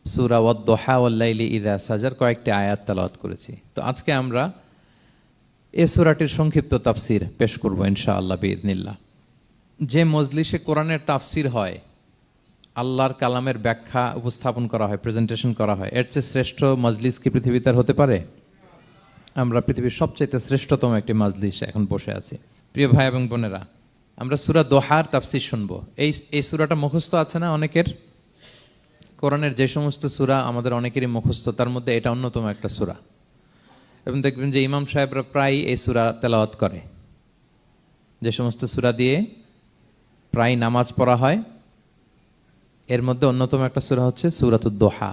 সূরা ওয়াদ-দুহা ওয়াল-লাইলি ইযা সাজার কয়েকটি আয়াত তেলাওয়াত করেছি। তো আজকে আমরা এই সূরাটির সংক্ষিপ্ত তাফসীর পেশ করব ইনশাআল্লাহ বিইذনিল্লাহ। যে মজলিসে কোরআনের তাফসীর হয়, আল্লাহর কালামের ব্যাখ্যা উপস্থাপন করা হয়, প্রেজেন্টেশন করা হয়, এর চেয়ে শ্রেষ্ঠ মজলিস কি পৃথিবীতে আর হতে পারে? আমরা পৃথিবীর সবচাইতে শ্রেষ্ঠতম একটি মজলিসে এখন বসে আছি। প্রিয় ভাই এবং বোনেরা, আমরা সূরা দোহার তাফসীর শুনবো। এই সূরাটা মুখস্থ আছে না অনেকের? কোরআনের যে সমস্ত সূরা আমাদের অনেকেরই মুখস্থ, তার মধ্যে এটা অন্যতম একটা সূরা। এবং দেখবেন যে ইমাম সাহেবরা প্রায় এই সূরা তেলাওয়াত করে। যে সমস্ত সূরা দিয়ে প্রায় নামাজ পড়া হয়, এর মধ্যে অন্যতম একটা সূরা হচ্ছে সূরাতুদ দোহা।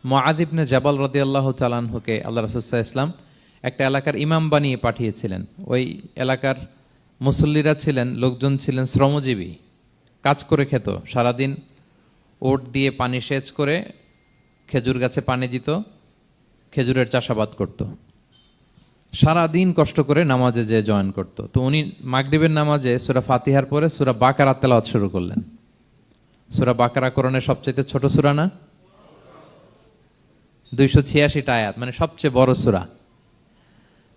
মুআয ইবনে জাবাল রাদিয়াল্লাহু তাআলা আনহুকে আল্লাহ রাসূল সাল্লাল্লাহু আলাইহি ওয়াসাল্লাম একটা এলাকার ইমাম বানিয়ে পাঠিয়েছিলেন। ওই এলাকার মুসল্লিরা ছিলেন, লোকজন ছিলেন শ্রমজীবী, কাজ করে খেত। সারাদিন ওট দিয়ে পানি সেচ করে খেজুর গাছে পানি দিত, খেজুরের চাষাবাদ করত, সারাদিন কষ্ট করে নামাজে যে জয়েন করত। তো উনি মাগরিবের নামাজে সূরা ফাতিহার পরে সূরা বাকারা তেলাওয়াত শুরু করলেন। সূরা বাকারা কোরআনের সবচেয়ে ছোট সূরা না? 286টা আয়াত, মানে সবচেয়ে বড় সূরা।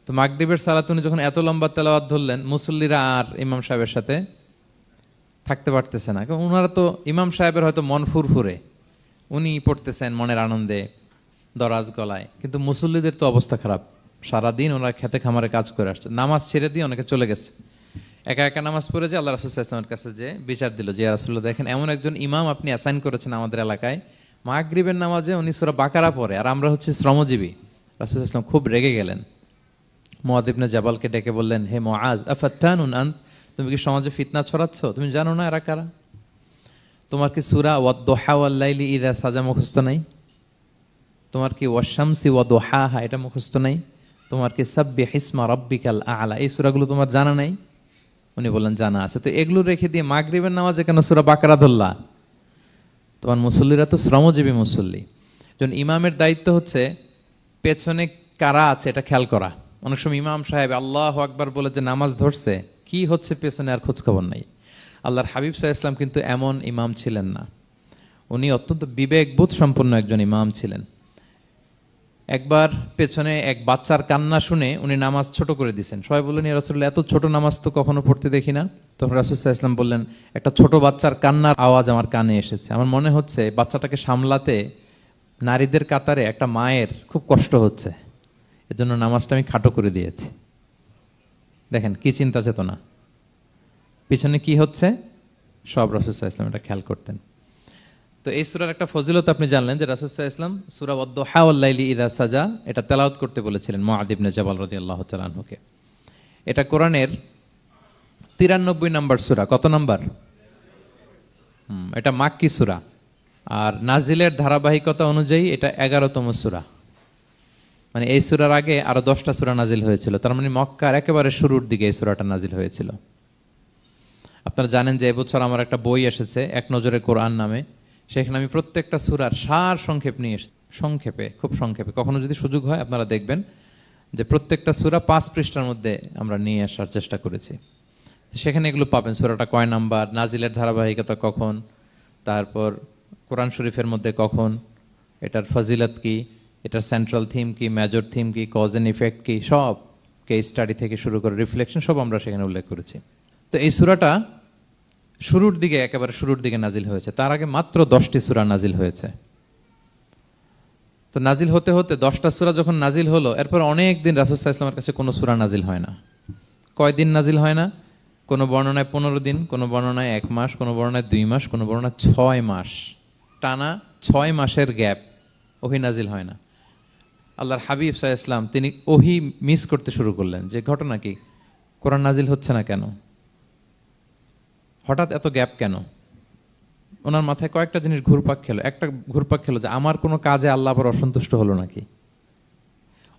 তো মাগরিবের সালাত উনি যখন এত লম্বা তেলাওয়াত ধরলেন, মুসল্লিরা আর ইমাম সাহেবের সাথে থাকতে পারতেছে না। কারণ ওনারা তো, ইমাম সাহেবের হয়তো মন ফুরফুরে, উনি পড়তেছেন মনের আনন্দে দরাজ গলায়, কিন্তু মুসল্লিদের তো অবস্থা খারাপ। সারাদিন ওনারা খেতে খামারে কাজ করে আসছে, নামাজ ছেড়ে দিয়ে অনেকে চলে গেছে। একা একা নামাজ পড়ে যে আল্লাহ রাসূল সাল্লাল্লাহু আলাইহি ওয়াসাল্লামের কাছে যে বিচার দিল, যে ইয়া রাসূলুল্লাহ, দেখেন এমন একজন ইমাম আপনি অ্যাসাইন করেছেন আমাদের এলাকায়, মাগরিবের নামাজে উনি সূরা বাকারা পড়ে, আর আমরা হচ্ছে শ্রমজীবী। রাসূল সাল্লাল্লাহু আলাইহি ওয়াসাল্লাম খুব রেগে গেলেন। মুআয ইবনে জাবালকে ডেকে বললেন, হে মুআয, আফাত্তানুন আন্ত, তুমি কি সমাজে ফিতনা ছড়াচ্ছ? তুমি জানো না এরা কারা? তোমার কি সূরা ওয়াদ-দুহা ওয়াল-লাইলি ইযা সাজা মুখস্থ নাই? তোমার কি ওয়াশ-শামসি ওয়া-দুহাহা এটা মুখস্থ নাই? তোমার কি সাব্বিহ ইসমা রাব্বিকাল আ'লা এই সূরাগুলো তোমার জানা নাই? উনি বললেন জানা আছে। তো এগুলো রেখে দিয়ে মাগরিবের নামাজে কেন সূরা বাকারা ধরলা? তোমার মুসল্লিরা তো শ্রমজীবী মুসল্লি। যখন ইমামের দায়িত্ব হচ্ছে পেছনে কারা আছে এটা খেয়াল করা। অনেক সময় ইমাম সাহেব আল্লাহু আকবার বলে যে নামাজ ধরছে, কি হচ্ছে পেছনে আর খোঁজ খবর নাই। আল্লাহর হাবিব সাল্লাল্লাহু আলাইহি ওয়াসাল্লাম কিন্তু এমন ইমাম ছিলেন না। উনি অত্যন্ত বিবেকবোধ সম্পন্ন একজন ইমাম ছিলেন। একবার পেছনে এক বাচ্চার কান্না শুনে উনি নামাজ ছোট করে দিয়েছেন। সবাই বললেন, ইয়া রাসূলুল্লাহ, এত ছোট নামাজ তো কখনো পড়তে দেখি না। তখন রাসূল সাল্লাল্লাহু আলাইহি ওয়াসাল্লাম বললেন, একটা ছোট বাচ্চার কান্নার আওয়াজ আমার কানে এসেছে। আমার মনে হচ্ছে বাচ্চাটাকে সামলাতে নারীদের কাতারে একটা মায়ের খুব কষ্ট হচ্ছে, এজন্য নামাজটা আমি খাটো করে দিয়েছি। দেখেন কি চিন্তা চেতনা, পিছনে কি হচ্ছে সব রাসূল সাল্লাল্লাহু আলাইহি ওয়াসাল্লাম এটা খেয়াল করতেন। তো এই সূরার একটা ফজিলত আপনি জানলেন যে রাসূল সাল্লাল্লাহু আলাইহি ওয়াসাল্লাম সূরা ওয়াদ-দুহা ওয়াল-লাইলি ইযা সাজা এটা তেলাওয়াত করতে বলেছিলেন মুআয ইবনে জাবাল রাদিয়াল্লাহু তাআলা আনহুকে। এটা কোরআনের 93 নম্বর সূরা। কত নম্বর? এটা মাক্কি সূরা, আর নাজিলের ধারাবাহিকতা অনুযায়ী এটা 11তম সূরা। মানে এই সূরার আগে আরো 10টা সূরা নাজিল হয়েছিল, তার মানে মক্কার একেবারে শুরুর দিকে এই সূরাটা নাজিল হয়েছিল। আপনারা জানেন যে এবছর আমার একটা বই এসেছে এক নজরে কোরআন নামে, সেখানে আমি প্রত্যেকটা সূরার সার সংক্ষেপ নিয়ে এসেছি, সংক্ষেপে, খুব সংক্ষেপে। কখনো যদি সুযোগ হয় আপনারা দেখবেন যে প্রত্যেকটা সূরা 5 পৃষ্ঠার মধ্যে আমরা নিয়ে আসার চেষ্টা করেছি। সেখানে এগুলো পাবেন, সূরাটা কয় নাম্বার, নাজিলের ধারাবাহিকতা কখন, তারপর কোরআন শরীফের মধ্যে কখন, এটার ফজিলত কি, এটার সেন্ট্রাল থিম কি, মেজর থিম কি, কজ এন্ড ইফেক্ট কি, সব কেস স্টাডি থেকে শুরু করে রিফ্লেকশন সব আমরা সেখানে উল্লেখ করেছি। তো এই সূরাটা শুরুর দিকে, একেবারে শুরুর দিকে নাজিল হয়েছে। তার আগে মাত্র 10টি সূরা নাজিল হয়েছে। তো নাজিল হতে হতে 10টা সূরা যখন নাজিল হলো, এরপর অনেক দিন রাসূল সাল্লাল্লাহু আলাইহি ওয়াসাল্লামের কাছে কোনো সূরা নাজিল হয় না। কয়দিন নাজিল হয় না? কোনো বর্ণনায় 15 দিন, কোনো বর্ণনায় 1 মাস, কোনো বর্ণনায় 2 মাস, কোনো বর্ণনায় 6 মাস, টানা 6 মাসের গ্যাপ ওহী নাজিল হয় না। আল্লাহর হাবিব সাল্লাল্লাহু আলাইহি ওয়াসাল্লাম তিনি ওহী মিস করতে শুরু করলেন, যে ঘটনা কি, কোরআন নাজিল হচ্ছে না কেন, হঠাৎ এত গ্যাপ কেন? ওনার মাথায় কয়েকটা জিনিস ঘুরপাক খেলো। একটা ঘুরপাক খেলো যে আমার কোনো কাজে আল্লাহ আবার অসন্তুষ্ট হলো নাকি,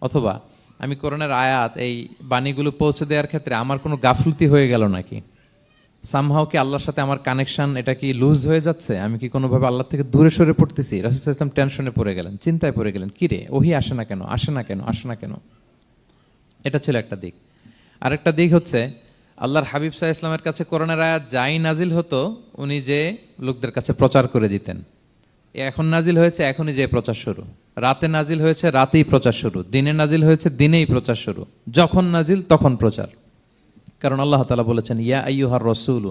অথবা আমি কোরআনের আয়াত এই বাণীগুলো পৌঁছে দেওয়ার ক্ষেত্রে আমার কোনো গাফলতি হয়ে গেল নাকি, সামহাও কি আল্লাহর সাথে আমার কানেকশন এটা কি লুজ হয়ে যাচ্ছে, আমি কি কোনোভাবে আল্লাহ থেকে দূরে সরে পড়তেছি। রাসূল সাল্লাল্লাহু আলাইহি ওয়াসাল্লাম টেনশনে পড়ে গেলেন, চিন্তায় পড়ে গেলেন, কিরে ওহী আসে না কেন, আসে না কেন, আসে না কেন। এটা ছিল একটা দিক। আরেকটা দিক হচ্ছে আল্লাহর হাবিব সাল্লাল্লাহু আলাইহি ওয়াসাল্লামের কাছে কোরআনের আয়াত যাই নাজিল হতো উনি যে লোকদের কাছে প্রচার করে দিতেন, এখন নাজিল হয়েছে, এখনই যে প্রচার শুরু। রাতে নাজিল হয়েছে, রাতেই প্রচার শুরু। দিনে নাজিল হয়েছে, দিনেই প্রচার শুরু। যখন নাজিল তখন প্রচার। কারণ আল্লাহ তাআলা বলেছেন, ইয়া আইয়ুহার রাসূলু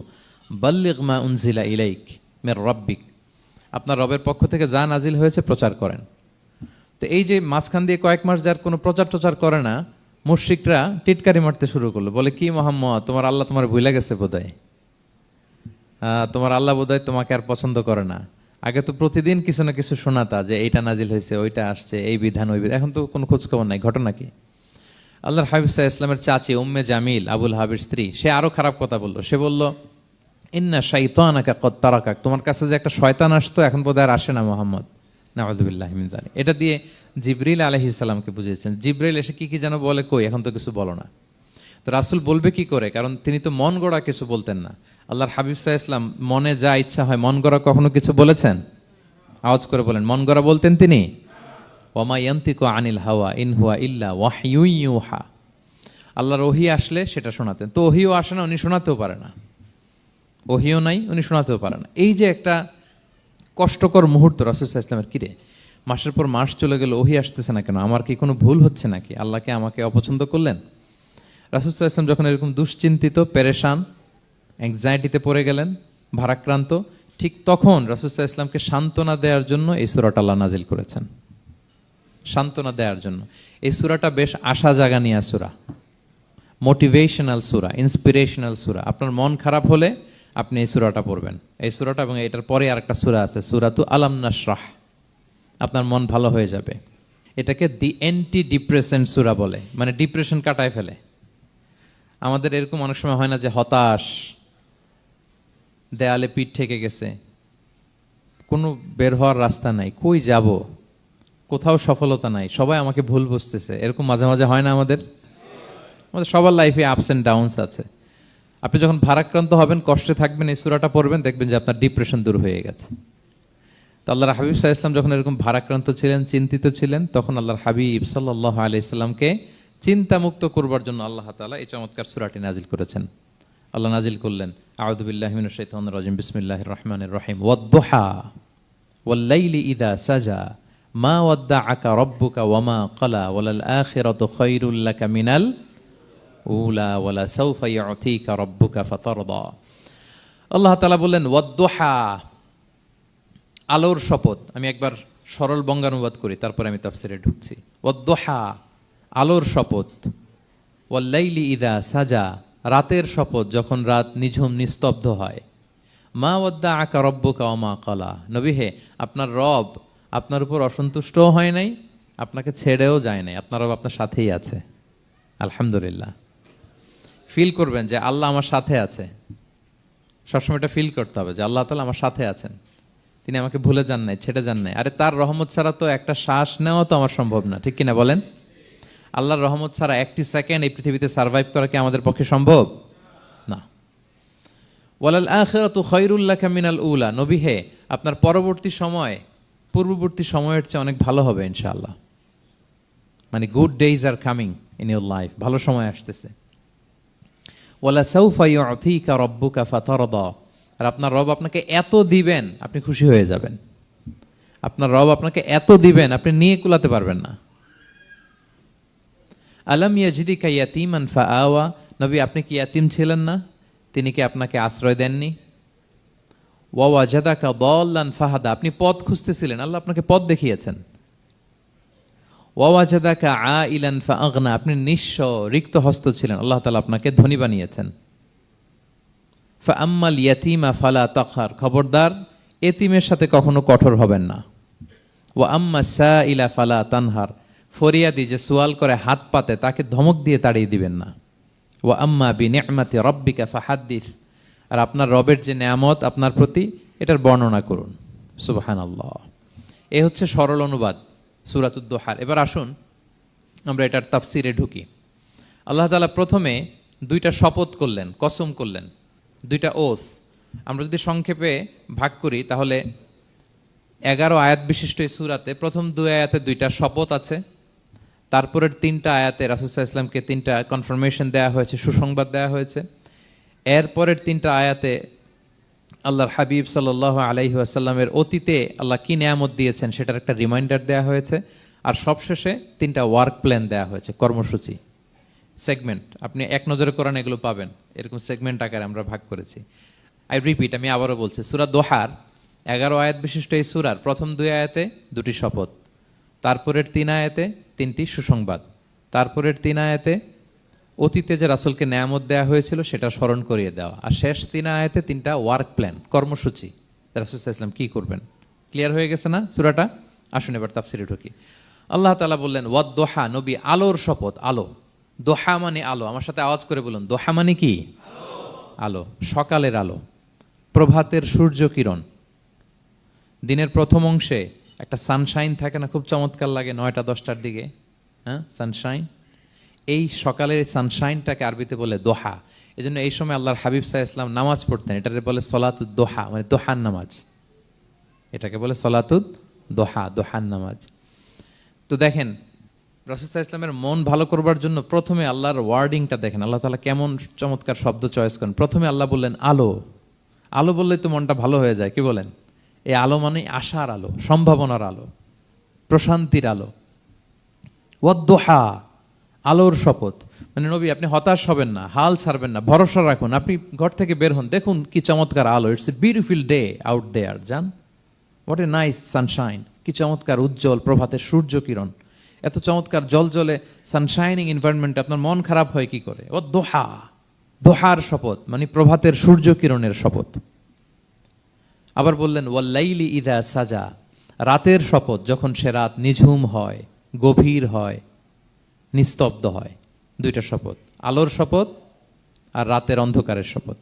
বাল্লিগ মা উনজিলা ইলাইক মির রাব্বিক, আপনার রবের পক্ষ থেকে যা নাজিল হয়েছে প্রচার করেন। তো এই যে মাঝখান দিয়ে কয়েক মাস যার কোনো প্রচার টচার করে না, মুশরিকরা টিটকারি মারতে শুরু করলো। বলে, কি মুহাম্মদ, তোমার আল্লাহ তোমার ভুলে গেছে বোধহয়, তোমার আল্লাহ বোধহয় তোমাকে আর পছন্দ করে না। আগে তো প্রতিদিন কিছু না কিছু শোনাতা যে এইটা নাজিল হয়েছে, ওইটা আসছে, এই বিধান ওই বিধান। এখন তো কোনো খোঁজখবর নাই। ঘটনা কি? আল্লাহর হাবিব সাল্লাল্লাহু আলাইহি ওয়াসাল্লামের চাচি উম্মে জামিল, আবুল হাবির স্ত্রী, সে আরো খারাপ কথা বললো। সে বলল, ইন্না শাইতানাকা কদ তারাকাক, তোমার কাছে যে একটা শয়তান আসতো এখন বোধহয় আর আসে না মুহাম্মদ। নাউযুবিল্লাহি মিন যালিক। এটা দিয়ে জিবরিল আলাইহিস সালামকে বুঝিয়েছেন। জিবরিল এসে কি কি যেন বলে, কই এখন তো কিছু বলো না। তো রাসূল বলবে কি করে? কারণ তিনি তো মন গড়া কিছু বলতেন না। আল্লাহর হাবিব সাল্লাল্লাহু আলাইহি ওয়াসাল্লাম মনে যা ইচ্ছা হয় মন গড়া কখনো কিছু বলেছেন? আওয়াজ করে বলেন, মন গড়া বলতেন তিনি? ওমা ইয়ান্তিকু আনিল হাওয়া ইন হুয়া ইল্লা ওয়াহয়ুন ইউহা। আল্লাহর ওহী আসলে সেটা শোনাতেন। তো ওহীও আসে না, উনি শোনাতেও পারে না। ওহীও নাই, উনি শোনাতেও পারে না। এই যে একটা কষ্টকর মুহূর্ত রাসূল সাল্লাল্লাহু আলাইহি ওয়াসাল্লামের। কিরে, মাসের পর মাস চলে গেল, ওহী আসতেছে না কেন? আমার কি কোনো ভুল হচ্ছে নাকি? আল্লাহকে আমাকে অপছন্দ করলেন? রাসূল সাল্লাল্লাহু আলাইহি ওয়াসাল্লাম যখন এরকম দুশ্চিন্তিত, পেরেশান, অ্যাংজাইটিতে পড়ে গেলেন, ভারাক্রান্ত, ঠিক তখন রাসূল সাল্লাল্লাহু আলাইহি ওয়াসাল্লামকে সান্ত্বনা দেওয়ার জন্য এই সূরাটা আল্লাহ নাজিল করেছেন। সান্ত্বনা দেওয়ার জন্য। এই সূরাটা বেশ আশা জাগানিয়া সূরা, মোটিভেশনাল সূরা, ইন্সপিরেশনাল সূরা। আপনার মন খারাপ হলে আপনি এই সূরাটা পড়বেন। এই সূরাটা এবং এটার পরে আরেকটা সূরা আছে, সূরাতু আলাম নাশরাহ। আপনার মন ভালো হয়ে যাবে। এটাকে দি অ্যান্টি ডিপ্রেসেন্ট সূরা বলে, মানে ডিপ্রেশন কাটায় ফেলে। আমাদের এরকম অনেক সময় হয় না যে হতাশ, দেয়ালে পিঠ ঠেকে গেছে, কোনো বের হওয়ার রাস্তা নাই, কই যাব, কোথাও সফলতা নাই, সবাই আমাকে ভুল বুঝতেছে, এরকম মাঝে মাঝে হয় না? আমাদের সবার লাইফে আপস অ্যান্ড ডাউনস আছে। আপনি যখন ভারাক্রান্ত হবেন, কষ্টে থাকবেন, এই সূরাটা পড়বেন, দেখবেন যে আপনার ডিপ্রেশন দূর হয়ে গেছে। তো আল্লাহর হাবিব সাল্লাল্লাহু আলাইহি ওয়াসাল্লাম যখন এরকম ভারাক্রান্ত ছিলেন, চিন্তিত ছিলেন, তখন আল্লাহর হাবিব সাল্লাল্লাহু আলাইহি ওয়াসাল্লামকে চিন্তামুক্ত করবার জন্য আল্লাহ তাআলা এই চমৎকার সূরাটি নাজিল করেছেন। আল্লাহ নাজিল করলেন, আউযু বিল্লাহি মিনাশ শাইতানির রাজিম, বিসমিল্লাহির রহমানির রহিম, ওয়াদ-দুহা ওয়াল-লাইলি ইযা সাজা মা ওয়াদ্দাআকা রাব্বুকা ওয়া মা ক্বালা ওয়ালাল আখিরাতু খায়রুল লাকা মিনাল উলা ওয়ালা সাউফা ইউতিকা রাব্বুকা ফাতারদা। আল্লাহ তাআলা বললেন, ওয়াদ-দুহা, আলোর শপথ। আমি একবার সরল বঙ্গানুবাদ করি, তারপরে আমি তাফসিরে ঢুকছি। ওয়াদ-দুহা, আলোর শপথ। ওয়াল-লাইলি ইযা সাজা, রাতের শপথ, যখন রাত নিঝুম নিস্তব্ধ হয়। মা ওয়াদ্দাআকা রাব্বুকা ওয়া মা ক্বালা, নবী হে, আপনার রব আপনার উপর অসন্তুষ্টও হয় নাই, আপনাকে ছেড়েও যায় নাই, আপনার রব আপনার সাথেই আছে। আলহামদুলিল্লাহ। ফিল করবেন যে আল্লাহ আমার সাথে আছে। সবসময় এটা ফিল করতে হবে যে আল্লাহ তাআলা আমার সাথে আছেন, তিনি আমাকে ভুলে যান নাই, ছেড়ে যান নাই। আরে তার রহমত ছাড়া তো একটা শ্বাস নেওয়া তো আমার সম্ভব না, ঠিক কিনা বলেন? আল্লাহর রহমত ছাড়া একটি সেকেন্ড এই পৃথিবীতে সার্ভাইভ করা কি আমাদের পক্ষে সম্ভব না। ওয়ালাল আখিরাতু খায়রুল লাকা মিনাল উলা, নবী হে, আপনার পরবর্তী সময় পূর্ববর্তী সময়ের চেয়ে অনেক ভালো হবে ইনশাআল্লাহ। মানে good days are coming in your life, ভালো সময় আসতেছে। ওয়ালা সাউফা ইউতিকা রাব্বুকা ফাতারদা, আর আপনার রব আপনাকে এত দিবেন আপনি খুশি হয়ে যাবেন। আপনার রব আপনাকে এত দিবেন আপনি নিয়ে কুলাতে পারবেন না। আলাম ইয়াজিদিকা ইয়াতীমান ফাআওয়া, নবী আপনি কি ইয়াতীম ছিলেন না? তিনি কি আপনাকে আশ্রয় দেননি? ওয়া ওয়াজাদাকা দাল্লান ফাহাদা, আপনি পথ খুঁজতেছিলেন, আল্লাহ আপনাকে পথ দেখিয়েছেন। ওয়া ওয়াজাদাকা আইলান ফাআগনা, আপনি নিঃস্ব রিক্ত হস্ত ছিলেন, আল্লাহ তাআলা আপনাকে ধনী বানিয়েছেন। ফাআম্মাল ইয়াতীমা ফালা তাকহার, খবরদার এতিমের সাথে কখনো কঠোর হবেন না। ওয়া আম্মা সাইলা ফালা তানহার, ফরিয়াদি যে সোয়াল করে হাত পাতে তাকে ধমক দিয়ে তাড়িয়ে দিবেন না। ওয়া আম্মা বিনি'মাতি রাব্বিকা ফাহাদ্দিস, আর আপনার রবের যে নেয়ামত আপনার প্রতি, এটার বর্ণনা করুন। সুবহানাল্লাহ। এ হচ্ছে সরল অনুবাদ সূরাতুদ দুহার। এবার আসুন আমরা এটার তাফসিরে ঢুকি। আল্লাহ তাআলা প্রথমে দুইটা শপথ করলেন, কসম করলেন, দুইটা ওথ। আমরা যদি সংক্ষেপে ভাগ করি তাহলে 11 আয়াত বিশিষ্ট এই সূরাতে প্রথম 2 আয়াতে দুইটা শপথ আছে, তারপরের 3টা আয়াতে রাসূল সাল্লাল্লাহু আলাইহি ওয়াসাল্লামকে 3টা কনফার্মেশন দেওয়া হয়েছে, সুসংবাদ দেওয়া হয়েছে। এরপরের 3টা আয়াতে আল্লাহর হাবিব সাল্লাল্লাহু আলাইহি ওয়াসাল্লামের অতীতে আল্লাহ কি নিয়ামত দিয়েছেন সেটার একটা রিমাইন্ডার দেওয়া হয়েছে। আর সবশেষে 3টা ওয়ার্ক প্ল্যান দেওয়া হয়েছে, কর্মসূচি, সেগমেন্ট। আপনি এক নজরে কোরআন এগুলো পাবেন, এরকম সেগমেন্ট আকারে আমরা ভাগ করেছি। আই রিপিট, আমি আবারও বলছি, সূরা দোহার 11 আয়াত বিশিষ্ট এই সূরার প্রথম 2 আয়াতে 2টি শপথ, তারপরের 3 আয়াতে 3টি সুসংবাদ, তারপরের 3 আয়াতে অতীতে যে রাসূলকে নেয়ামত দেওয়া হয়েছিল সেটা স্মরণ করিয়ে দেওয়া, আর শেষ 3 আয়াতে 3টা ওয়ার্ক প্ল্যান, কর্মসূচি, রাসূল সাল্লাল্লাহু আলাইহি ওয়াসাল্লাম কি করবেন। ক্লিয়ার হয়ে গেছে না সূরাটা? আসুন এবার তাফসিরে ঢুকি। আল্লাহ তাআলা বললেন ওয়াদ-দোহা, নবী আলোর শপথ। আলো, দোহা মানে আলো। আমার সাথে আওয়াজ করে বলুন, দোহা মানে কি? আলো, সকালের আলো, প্রভাতের সূর্য কিরণ। দিনের প্রথম অংশে একটা সানশাইন থাকে না, খুব চমৎকার লাগে 9টা 10টার দিকে, হ্যাঁ, সানশাইন। এই সকালের সানশাইনটাকে আরবিতে বলে দোহা। এই জন্য এই সময় আল্লাহর হাবিব সাল্লাল্লাহু আলাইহি ওয়াসাল্লাম নামাজ পড়তেন, এটাকে বলে সলাতুদ দোহা, মানে দোহার নামাজ। এটাকে বলে সলাতুদ দোহা, দোহার নামাজ। তো দেখেন রাসূল সাল্লাল্লাহু আলাইহি ওয়াসাল্লামের মন ভালো করবার জন্য প্রথমে আল্লাহর ওয়ার্ডিংটা দেখেন, আল্লাহ তাআলা কেমন চমৎকার শব্দ চয়েস করেন। প্রথমে আল্লাহ বললেন আলো। আলো বললেই তো মনটা ভালো হয়ে যায়, কি বলেন? এই আলো মানে আশার আলো, সম্ভাবনার আলো, প্রশান্তির আলো। ওয়াদ-দোহা, আলোর শপথ। মানে নবী আপনি হতাশ হবেন না, হাল ছাড়বেন না, ভরসা রাখুন। আপনি ঘর থেকে বের হন, দেখুন কি চমৎকার আলো। It's a beautiful day out there. যান, হোয়াট এ নাইস সানশাইন, কি চমৎকার উজ্জ্বল প্রভাতের সূর্য কিরণ। এত চমৎকার জলজলে সানশাইনিং এনভায়রনমেন্টে আপনার মন খারাপ হয় কি করে? ও দোহা, দোহার শপথ মানে প্রভাতের সূর্য কিরণের শপথ। আবার বললেন ওয়াল্লাইলি ইযা সাজা, রাতের শপথ, যখন সে রাত নিঝুম হয়, গভীর হয়, নিস্তব্ধ হয়। 2টা শপথ, আলোর শপথ আর রাতের অন্ধকারের শপথ।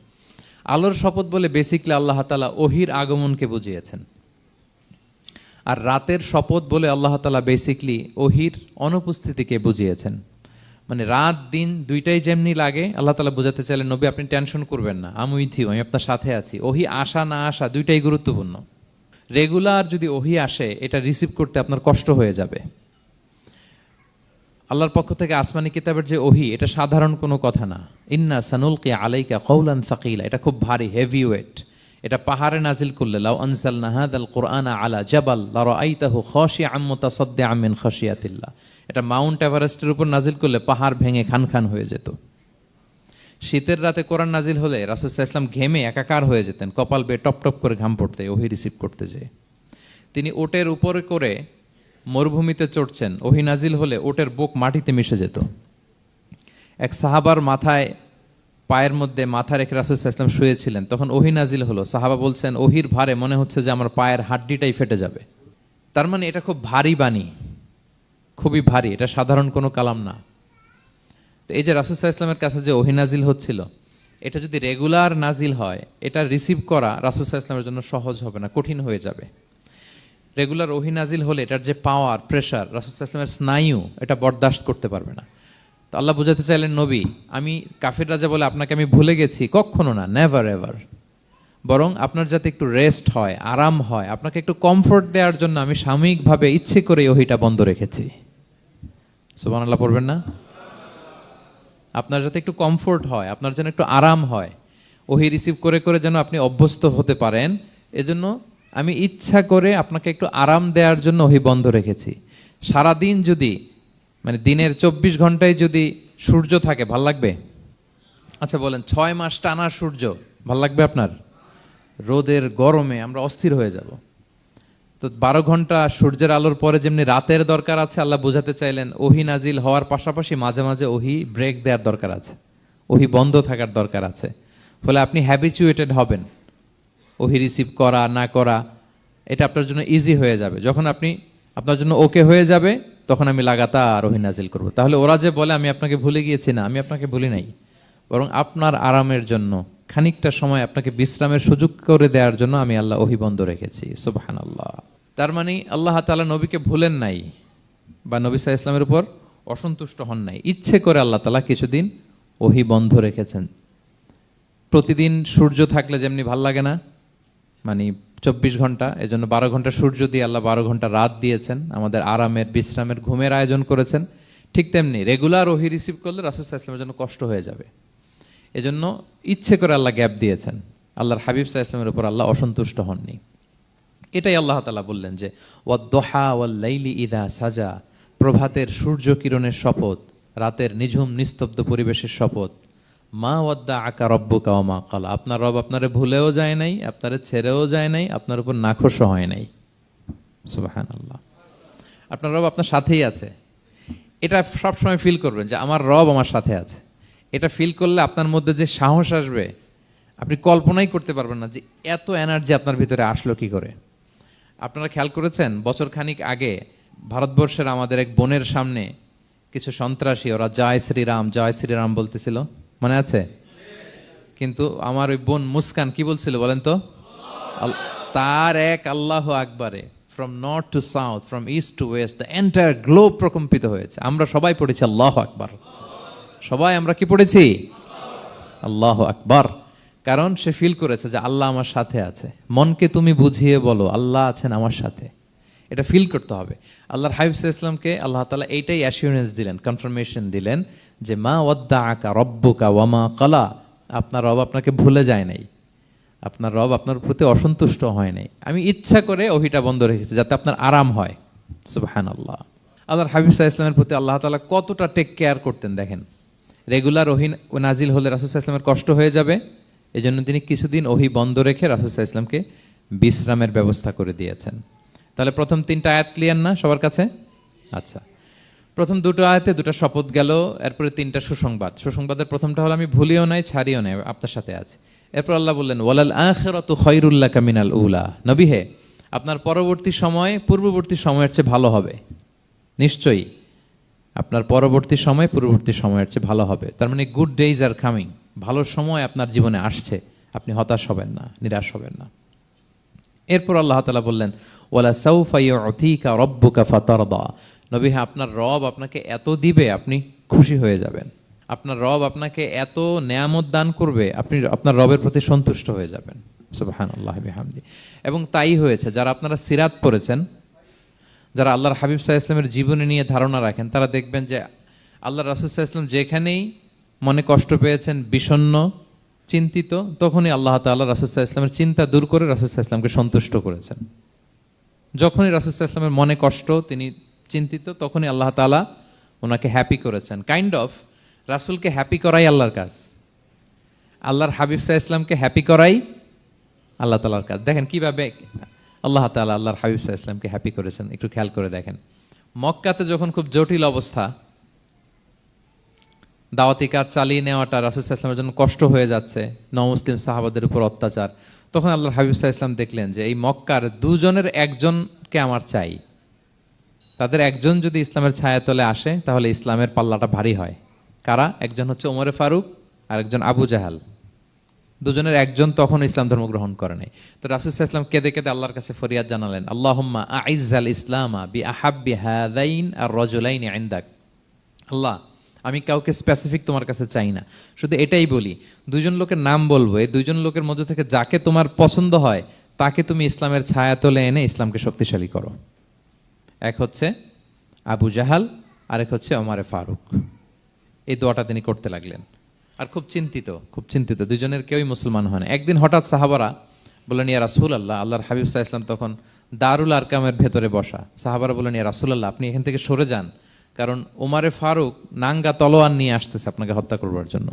আলোর শপথ বলে বেসিকলি আল্লাহ তাআলা ওহির আগমনকে বুঝিয়েছেন, আর রাতের শপথ বলে আল্লাহ তাআলা বেসিকলি ওহির অনুপস্থিতিকে বুঝিয়েছেন। মানে রাত দিন দুইটাই যেমনি লাগে, আল্লাহ তাআলা বোঝাতে চাইলেন নবী আপনি টেনশন করবেন না, আমি উইথ ইউ, আমি আপনার সাথে আছি। ওহি আসা না আসা দুইটাই গুরুত্বপূর্ণ। রেগুলার যদি ওহি আসে, এটা রিসিভ করতে আপনার কষ্ট হয়ে যাবে। আল্লাহর পক্ষ থেকে আসমানি কিতাবের যে ওহি, এটা সাধারণ কোনো কথা না। ইন্না সানুলকি আলাইকা কওলান সাকিলা, এটা খুব ভারী, হেভি ওয়েট। এটা পাহাড়ে নাজিল করলে, লাউ আনজালনা হাযাল কুরআনা আলা জাবাল লারাআইতাহু খাশিআম মুতাসাদ্দিআম মিন খাশিয়াতিল্লাহ, এটা মাউন্ট এভারেস্টের উপর নাজিল করলে পাহাড় ভেঙে খান খান হয়ে যেত। শীতের রাতে কোরআন নাজিল হলে রাসূল সাল্লাল্লাহু আলাইহি ওয়াসাল্লাম ঘেমে একাকার হয়ে যেতেন, কপাল বেয়ে টপ টপ করে ঘাম পড়তে ওহি রিসিভ করতে যেয়ে। তিনি ওটের উপরে করে মরুভূমিতে চড়ছেন, ওহি নাজিল হলে ওটের বুক মাটিতে মিশে যেত। এক সাহাবার মাথায়, পায়ের মধ্যে মাথা রেখে রাসূল সাল্লাল্লাহু আলাইহি ওয়াসাল্লাম শুয়েছিলেন, তখন ওহি নাজিল হলো। সাহাবা বলছেন ওহির ভারে মনে হচ্ছে যে আমার পায়ের হাড্ডিটাই ফেটে যাবে। তার মানে এটা খুব ভারী বাণী, খুবই ভারী, এটা সাধারণ কোনো কালাম না। তো এই যে রাসূল সাল্লাল্লাহু আলাইহি ওয়াসাল্লামের কাছে যে ওহি নাজিল হচ্ছিল, এটা যদি রেগুলার নাজিল হয়, এটা রিসিভ করা রাসূল সাল্লাল্লাহু আলাইহি ওয়াসাল্লামের জন্য সহজ হবে না, কঠিন হয়ে যাবে। রেগুলার ওহি নাজিল হলে এটার যে পাওয়ার, প্রেশার, রাসূল সাল্লাল্লাহু আলাইহি ওয়াসাল্লামের স্নায়ু এটা বরদাস্ত করতে পারবে না। তো আল্লাহ বোঝাতে চাইলেন নবী, আমি কাফির রাজা বলে আপনাকে আমি ভুলে গেছি, কখনো না, নেভার এভার। বরং আপনার যাতে একটু রেস্ট হয়, আরাম হয়, আপনাকে একটু কমফোর্ট দেওয়ার জন্য আমি সাময়িকভাবে ইচ্ছে করে ওহিটা বন্ধ রেখেছি। সুবহানাল্লাহ পড়বেন না? আপনার যাতে একটু কমফোর্ট হয়, আপনার যেন একটু আরাম হয়, ওহি রিসিভ করে করে যেন আপনি অভ্যস্ত হতে পারেন, এজন্য আমি ইচ্ছা করে আপনাকে একটু আরাম দেওয়ার জন্য ওহি বন্ধ রেখেছি। সারাদিন যদি, মানে দিনের 24 ঘন্টায় যদি সূর্য থাকে, ভাল লাগবে? আচ্ছা বলেন, 6 মাস টানা সূর্য ভাল লাগবে আপনার? রোদের গরমে আমরা অস্থির হয়ে যাব। তো 12 ঘন্টা সূর্যের আলোর পরে যেমনি রাতের দরকার আছে, আল্লাহ বোঝাতে চাইলেন ওহি নাজিল হওয়ার পাশাপাশি মাঝে মাঝে ওহি ব্রেক দেওয়ার দরকার আছে, ওহি বন্ধ থাকার দরকার আছে। ফলে আপনি হ্যাবিচুয়েটেড হবেন, ওহি রিসিভ করা না করা এটা আপনার জন্য ইজি হয়ে যাবে। যখন আপনি আপনার জন্য ওকে হয়ে যাবে, তখন আমি লাগাতার ওহি নাজিল করব। তাহলে ওরা যে বলে আমি আপনাকে ভুলে গিয়েছি, না, আমি আপনাকে ভুলি নাই, বরং আপনার আরামের জন্য খানিকটা সময় আপনাকে বিশ্রামের সুযোগ করে দেওয়ার জন্য আমি আল্লাহ ওহি বন্ধ রেখেছি। সুবহানাল্লাহ। তার মানে আল্লাহ তাআলা নবীকে ভুলেন নাই বা নবী সাল্লাল্লাহু আলাইহি ওয়াসাল্লামের উপর অসন্তুষ্ট হন নাই, ইচ্ছে করে আল্লাহ তাআলা কিছুদিন ওহি বন্ধ রেখেছেন। প্রতিদিন সূর্য থাকলে যেমনি ভাল লাগে না, মানে 24 ঘন্টা, এজন্য 12 ঘন্টা সূর্য দিয়ে আল্লাহ 12 ঘন্টা রাত দিয়েছেন, আমাদের আরামের, বিশ্রামের, ঘুমের আয়োজন করেছেন। ঠিক তেমনি রেগুলার ওহি রিসিভ করলে রাসূল সাল্লাল্লাহু আলাইহি ওয়াসাল্লামের জন্য কষ্ট হয়ে যাবে, এজন্য ইচ্ছে করে আল্লাহ গ্যাপ দিয়েছেন। আল্লাহর হাবিব সাল্লাল্লাহু আলাইহি ওয়াসাল্লামের উপর আল্লাহ অসন্তুষ্ট হননি। এটাই আল্লাহ তাআলা বললেন যে ওয়াদ-দুহা ওয়াল-লাইলি ইযা সাজা, প্রভাতের সূর্য কিরণের শপথ, রাতের নিঝুম নিস্তব্ধ পরিবেশের শপথ। মা ওয়াদ্দাআকা রব্বুকা ওয়া মা ক্বালা, আপনার রব আপনারে ভুলেও যায় নাই, আপনারে ছেড়েও যায় নাই, আপনার উপর নাখোশও হয় নাই। সুবহানাল্লাহ। আপনার রব আপনার সাথেই আছে। এটা সবসময় ফিল করবেন যে আমার রব আমার সাথে আছে। এটা ফিল করলে আপনার মধ্যে যে সাহস আসবে, আপনি কল্পনাই করতে পারবেন না যে এত এনার্জি আপনার ভিতরে আসলো কি করে। আপনারা খেয়াল করেছেন, বছর খানিক আগে ভারতবর্ষের আমাদের এক বোনের সামনে কিছু সন্ত্রাসী, ওরা জয় শ্রীরাম বলতেছিল, মনে আছে? কিন্তু আমার ওই বোন মুস্কান কি বলছিল বলেন তো? তার এক আল্লাহু আকবারে from north to south, from east to west, the entire globe প্রকম্পিত হয়েছে। আমরা সবাই পড়েছি আল্লাহু আকবার। সবাই আমরা কি পড়েছি? আল্লাহু আকবার। কারণ সে ফিল করেছে যে আল্লাহ আমার সাথে আছে। মনকে তুমি বুঝিয়ে বলো আল্লাহ আছেন আমার সাথে, এটা ফিল করতে হবে। আল্লাহর হাবিব সাল্লাল্লাহু আলাইহি ওয়াসাল্লামকে আল্লাহ তাআলা এইটাই অ্যাসিওরেন্স দিলেন, কনফার্মেশন দিলেন যে মা ওয়াদ্দাআকা রব্বুকা ওয়া মা ক্বালা, আপনার রব আপনাকে ভুলে যায় নাই, আপনার রব আপনার প্রতি অসন্তুষ্ট হয় নাই। আমি ইচ্ছা করে ওহিটা বন্ধ রেখেছি যাতে আপনার আরাম হয়। সুবহানাল্লাহ। আল্লাহর হাবিব সাল্লাল্লাহু আলাইহি ওয়াসাল্লামের প্রতি আল্লাহ তাআলা কতটা টেক কেয়ার করতেন দেখেন। রেগুলার ওহী নাজিল হলে রাসূল সাল্লাল্লাহু আলাইহি ওয়াসাল্লামের কষ্ট হয়ে যাবে, এজন্য তিনি কিছুদিন ওহী বন্ধ রেখে রাসূল সাল্লাল্লাহু আলাইহি ওয়াসাল্লামকে বিশ্রামের ব্যবস্থা করে দিয়েছেন। তাহলে প্রথম 3টা আয়াত ক্লিয়ার না সবার কাছে? আচ্ছা, প্রথম 2টো আয়াতে 2টা শপথ গেল, এরপরে 3টা সুসংবাদ। সুসংবাদের প্রথমটা হলো আমি ভুলিও নাই ছাড়িও নাই, আপনার সাথে আছে। এরপর আল্লাহ বললেন ওয়ালাল আখিরাতু খায়রুল লাকা মিনাল উলা, নবী হে আপনার পরবর্তী সময় পূর্ববর্তী সময়ের চেয়ে ভালো হবে। নিশ্চয়ই আপনার পরবর্তী সময় পূর্ববর্তী সময়ের চেয়ে ভালো হবে। তার মানে গুড ডেইজ আর কামিং, ভালো সময় আপনার জীবনে আসছে, আপনি হতাশ হবেন না, নিরাশ হবেন না। এরপর আল্লাহ তাআলা বললেন ওয়ালা সাউফা ইউতিকা রাব্বুকা ফাতারদা, নবী হ্যাঁ আপনার রব আপনাকে এত দিবে আপনি খুশি হয়ে যাবেন। আপনার রব আপনাকে এত নেয়ামত দান করবে, আপনি আপনার রবের প্রতি সন্তুষ্ট হয়ে যাবেন। সুবহানাল্লাহি বিহামদি। এবং তাই হয়েছে। যারা আপনারা সিরাত পড়েছেন, যারা আল্লাহর হাবিব সাল্লাল্লাহু আলাইহি ওয়াসাল্লামের জীবনী নিয়ে ধারণা রাখেন, তারা দেখবেন যে আল্লাহর রাসূল সাল্লাল্লাহু আলাইহি ওয়াসাল্লাম যেখানেই মনে কষ্ট পেয়েছেন, বিষণ্ণ, চিন্তিত, তখনই আল্লাহ তাআলা রাসূল সাল্লাল্লাহু আলাইহি ওয়াসাল্লামের চিন্তা দূর করে রাসূল সাল্লাল্লাহু আলাইহি ওয়াসাল্লামকে সন্তুষ্ট করেছেন। যখনই রাসূল সাল্লাল্লাহু আলাইহি ওয়াসাল্লামের মনে কষ্ট, তিনি চিন্তিত, তখনই আল্লাহ তাআলা ওনাকে হ্যাপি করেছেন। কাইন্ড অফ রাসূলকে হ্যাপি করাই আল্লাহর কাজ, আল্লাহর হাবিব সাল্লাল্লাহু আলাইহি ওয়াসাল্লামকে হ্যাপি করাই আল্লাহ তাআলার কাজ। দেখেন কিভাবে আল্লাহ তাআলা আল্লাহর হাবিব সাল্লাল্লাহু আলাইহি ওয়াসাল্লামকে হ্যাপি করেছেন, একটু খেয়াল করে দেখেন। মক্কাতে যখন খুব জটিল অবস্থা, দাওয়াতি কাজ চালিয়ে নেওয়াটা রাসূল সাল্লাল্লাহু আলাইহি ওয়াসাল্লামের জন্য কষ্ট হয়ে যাচ্ছে, নমুসলিম সাহাবাদের উপর অত্যাচার, তখন আল্লাহর হাবিব সাল্লাল্লাহু আলাইহি ওয়াসাল্লাম দেখলেন যে এই মক্কার 2 জনের একজনকে আমার চাই। তাদের একজন যদি ইসলামের ছায়াতলে আসে তাহলে ইসলামের পাল্লাটা ভারী হয়। কারা? একজন হচ্ছে ওমরে ফারুক আর একজন আবু জাহাল। 2 জনের একজন তখন ইসলাম ধর্ম গ্রহণ করে নাই। তো রাসূল সাল্লাল্লাহু আলাইহি ওয়াসাল্লাম কেঁদে কেঁদে আল্লাহর কাছে ফরিয়াদ জানালেন, আল্লাহুম্মা আইজ্জাল ইসলামা বিআহাব্বি হাযাইন আর-রাজুলাইনি ইনদাক। আল্লাহ, আমি কাউকে স্পেসিফিক তোমার কাছে চাই না, শুধু এটাই বলি 2 জন লোকের নাম বলবো, এই 2 জন লোকের মধ্যে থেকে যাকে তোমার পছন্দ হয় তাকে তুমি ইসলামের ছায়াতলে এনে ইসলামকে শক্তিশালী করো। এক হচ্ছে আবু জাহাল, আরেক হচ্ছে ওমরে ফারুক। এই দোয়াটা তিনি করতে লাগলেন। আর খুব চিন্তিত 2 জনের কেউই মুসলমান হয় না। একদিন হঠাৎ সাহাবারা বললেন ইয়া রাসূলুল্লাহ, আল্লাহর হাবিব সাল্লাল্লাহু আলাইহি ওয়াসাল্লাম তখন দারুল আরকামের ভেতরে বসা। সাহাবারা বললেন ইয়া রাসূলুল্লাহ, আপনি এখান থেকে সরে যান, কারণ ওমরে ফারুক নাঙ্গা তলোয়ার নিয়ে আসতেছে আপনাকে হত্যা করবার জন্য।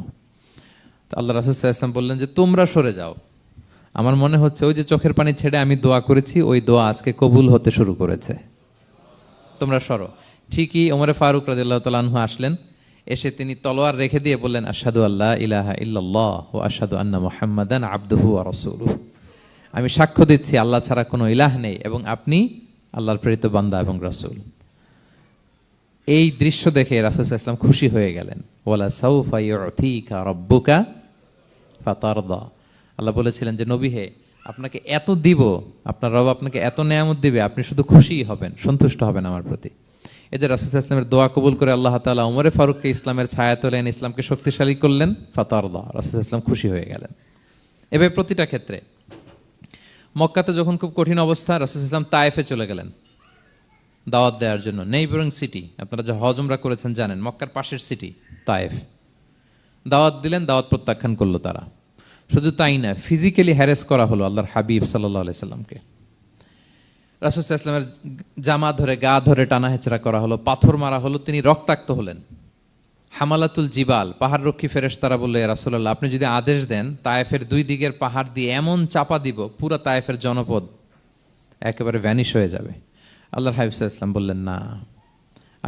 তো আল্লাহ রাসূল সাল্লাল্লাহু আলাইহি ওয়াসাল্লাম বললেন যে তোমরা সরে যাও, আমার মনে হচ্ছে ওই যে চোখের পানি ছেড়ে আমি দোয়া করেছি, ওই দোয়া আজকে কবুল হতে শুরু করেছে, তোমরা সরো। ঠিকই ওমরে ফারুক রাদিয়াল্লাহু তাআলা আনহু আসলেন, এসে তিনি তলোয়ার রেখে দিয়ে বললেন আশহাদু আল্লা ইলাহা ইল্লাল্লাহ ওয়া আশহাদু আন্না মুহাম্মাদান আবদুহু ওয়া রাসূলুহু, আমি সাক্ষ্য দিচ্ছি আল্লাহ ছাড়া কোনো ইলাহ নেই এবং আপনি আল্লাহর প্রেরিত বান্দা এবং রাসূল। এই দৃশ্য দেখে রাসূল সাল্লাল্লাহু আলাইহি ওয়াসাল্লাম খুশি হয়ে গেলেন। ওয়ালা সাউফা ইউতিকা রাব্বুকা ফাতারদা, আল্লাহ বলেছিলেন যে নবী হে আপনাকে এত দিব, আপনার রব আপনাকে এত নেয়ামত দিবে, আপনি শুধু খুশিই হবেন, সন্তুষ্ট হবেন আমার প্রতি। এদের রাসূল সাল্লাল্লাহু আলাইহি ওয়াসাল্লামের দোয়া কবুল করে আল্লাহ তাআলা ওমরে ফারুককে ইসলামের ছায়াতলে এনে ইসলামকে শক্তিশালী করলেন। ফাতারদা, রাসূল সাল্লাল্লাহু আলাইহি ওয়াসাল্লাম খুশি হয়ে গেলেন। এভাবে প্রতিটা ক্ষেত্রে। মক্কাতে যখন খুব কঠিন অবস্থা, রাসূল সাল্লাল্লাহু আলাইহি ওয়াসাল্লাম তায়েফে চলে গেলেন দাওয়াত দেওয়ার জন্য। নেইবারিং সিটি, আপনারা যে হজ উমরা করেছেন জানেন, মক্কার পাশের সিটি তায়েফ। দাওয়াত দিলেন, দাওয়াত প্রত্যাখ্যান করলো তারা। শুধু তাই না, ফিজিক্যালি হ্যারেস করা হলো আল্লাহর হাবিব সাল্লাল্লাহু আলাইহি সাল্লামকে। রাসূল সাল্লাল্লাহু আলাইহি ওয়াসাল্লামের জামা ধরে, গা ধরে টানা হেচড়া করা হলো, পাথর মারা হলো, তিনি রক্তাক্ত হলেন। হামালাতুল জিবাল, পাহাড় রক্ষী ফেরেশতারা বলল, ইয়া রাসূলুল্লাহ, আপনি যদি আদেশ দেন তায়েফের দুই দিকের পাহাড় দিয়ে এমন চাপা দিব, পুরো তায়েফের জনপদ একেবারে ভ্যানিশ হয়ে যাবে। আল্লাহর হাবিব সাল্লাল্লাহু আলাইহি ওয়াসাল্লাম বললেন, না,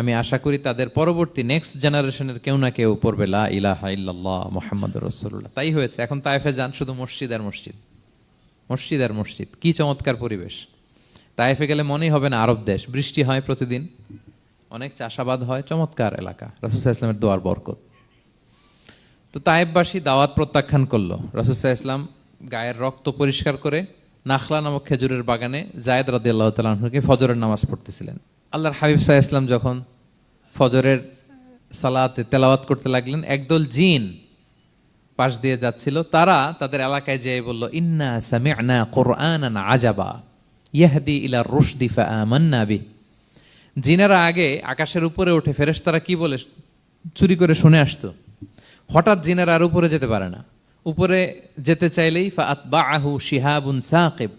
আমি আশা করি তাদের পরবর্তী নেক্সট জেনারেশনের কেউ না কেউ পড়বে লা ইলাহা ইল্লাল্লাহ মুহাম্মাদুর রাসূলুল্লাহ। তাই হয়েছে। এখন তায়েফে যান, শুধু মসজিদ আর মসজিদ, মসজিদ আর মসজিদ। কি চমৎকার পরিবেশ! তায়েফে গেলে মনেই হবে না আরব দেশ। বৃষ্টি হয় প্রতিদিন, অনেক চাষাবাদ হয়, চমৎকার এলাকা। রাসূল সাল্লাল্লাহু আলাইহি ওয়াসাল্লামের দোয়ার বরকত। তো তায়েফবাসী দাওয়াত প্রত্যাখ্যান করলো। রাসূল সাল্লাল্লাহু আলাইহি ওয়াসাল্লাম গায়ের রক্ত পরিষ্কার করে নাখলা নামক খেজুরের বাগানে যায়েদ রাদিয়াল্লাহু তাআলা আনহুকে ফজরের নামাজ পড়তেছিলেন। আল্লাহর হাবিব সাল্লাল্লাহু আলাইহি ওয়াসাল্লাম যখন ফজরের সালাতে তেলাওয়াত করতে লাগলেন, একদল জিন পাশ দিয়ে যাচ্ছিল। তারা তাদের এলাকায় যেয়ে বলল, ইন্না সামি'না কুরআনান আজাবা ইয়াহদি ইলা রুশদি ফাআমান্না বিহি। জিনেরা আগে আকাশের উপরে উঠে ফেরেশতারা কি বলে চুরি করে শুনে আসতো। হঠাৎ জিনেরা আর উপরে যেতে পারে না। উপরে যেতে চাইলেই ফাআতবাআহু শিহাবুন সাকিব,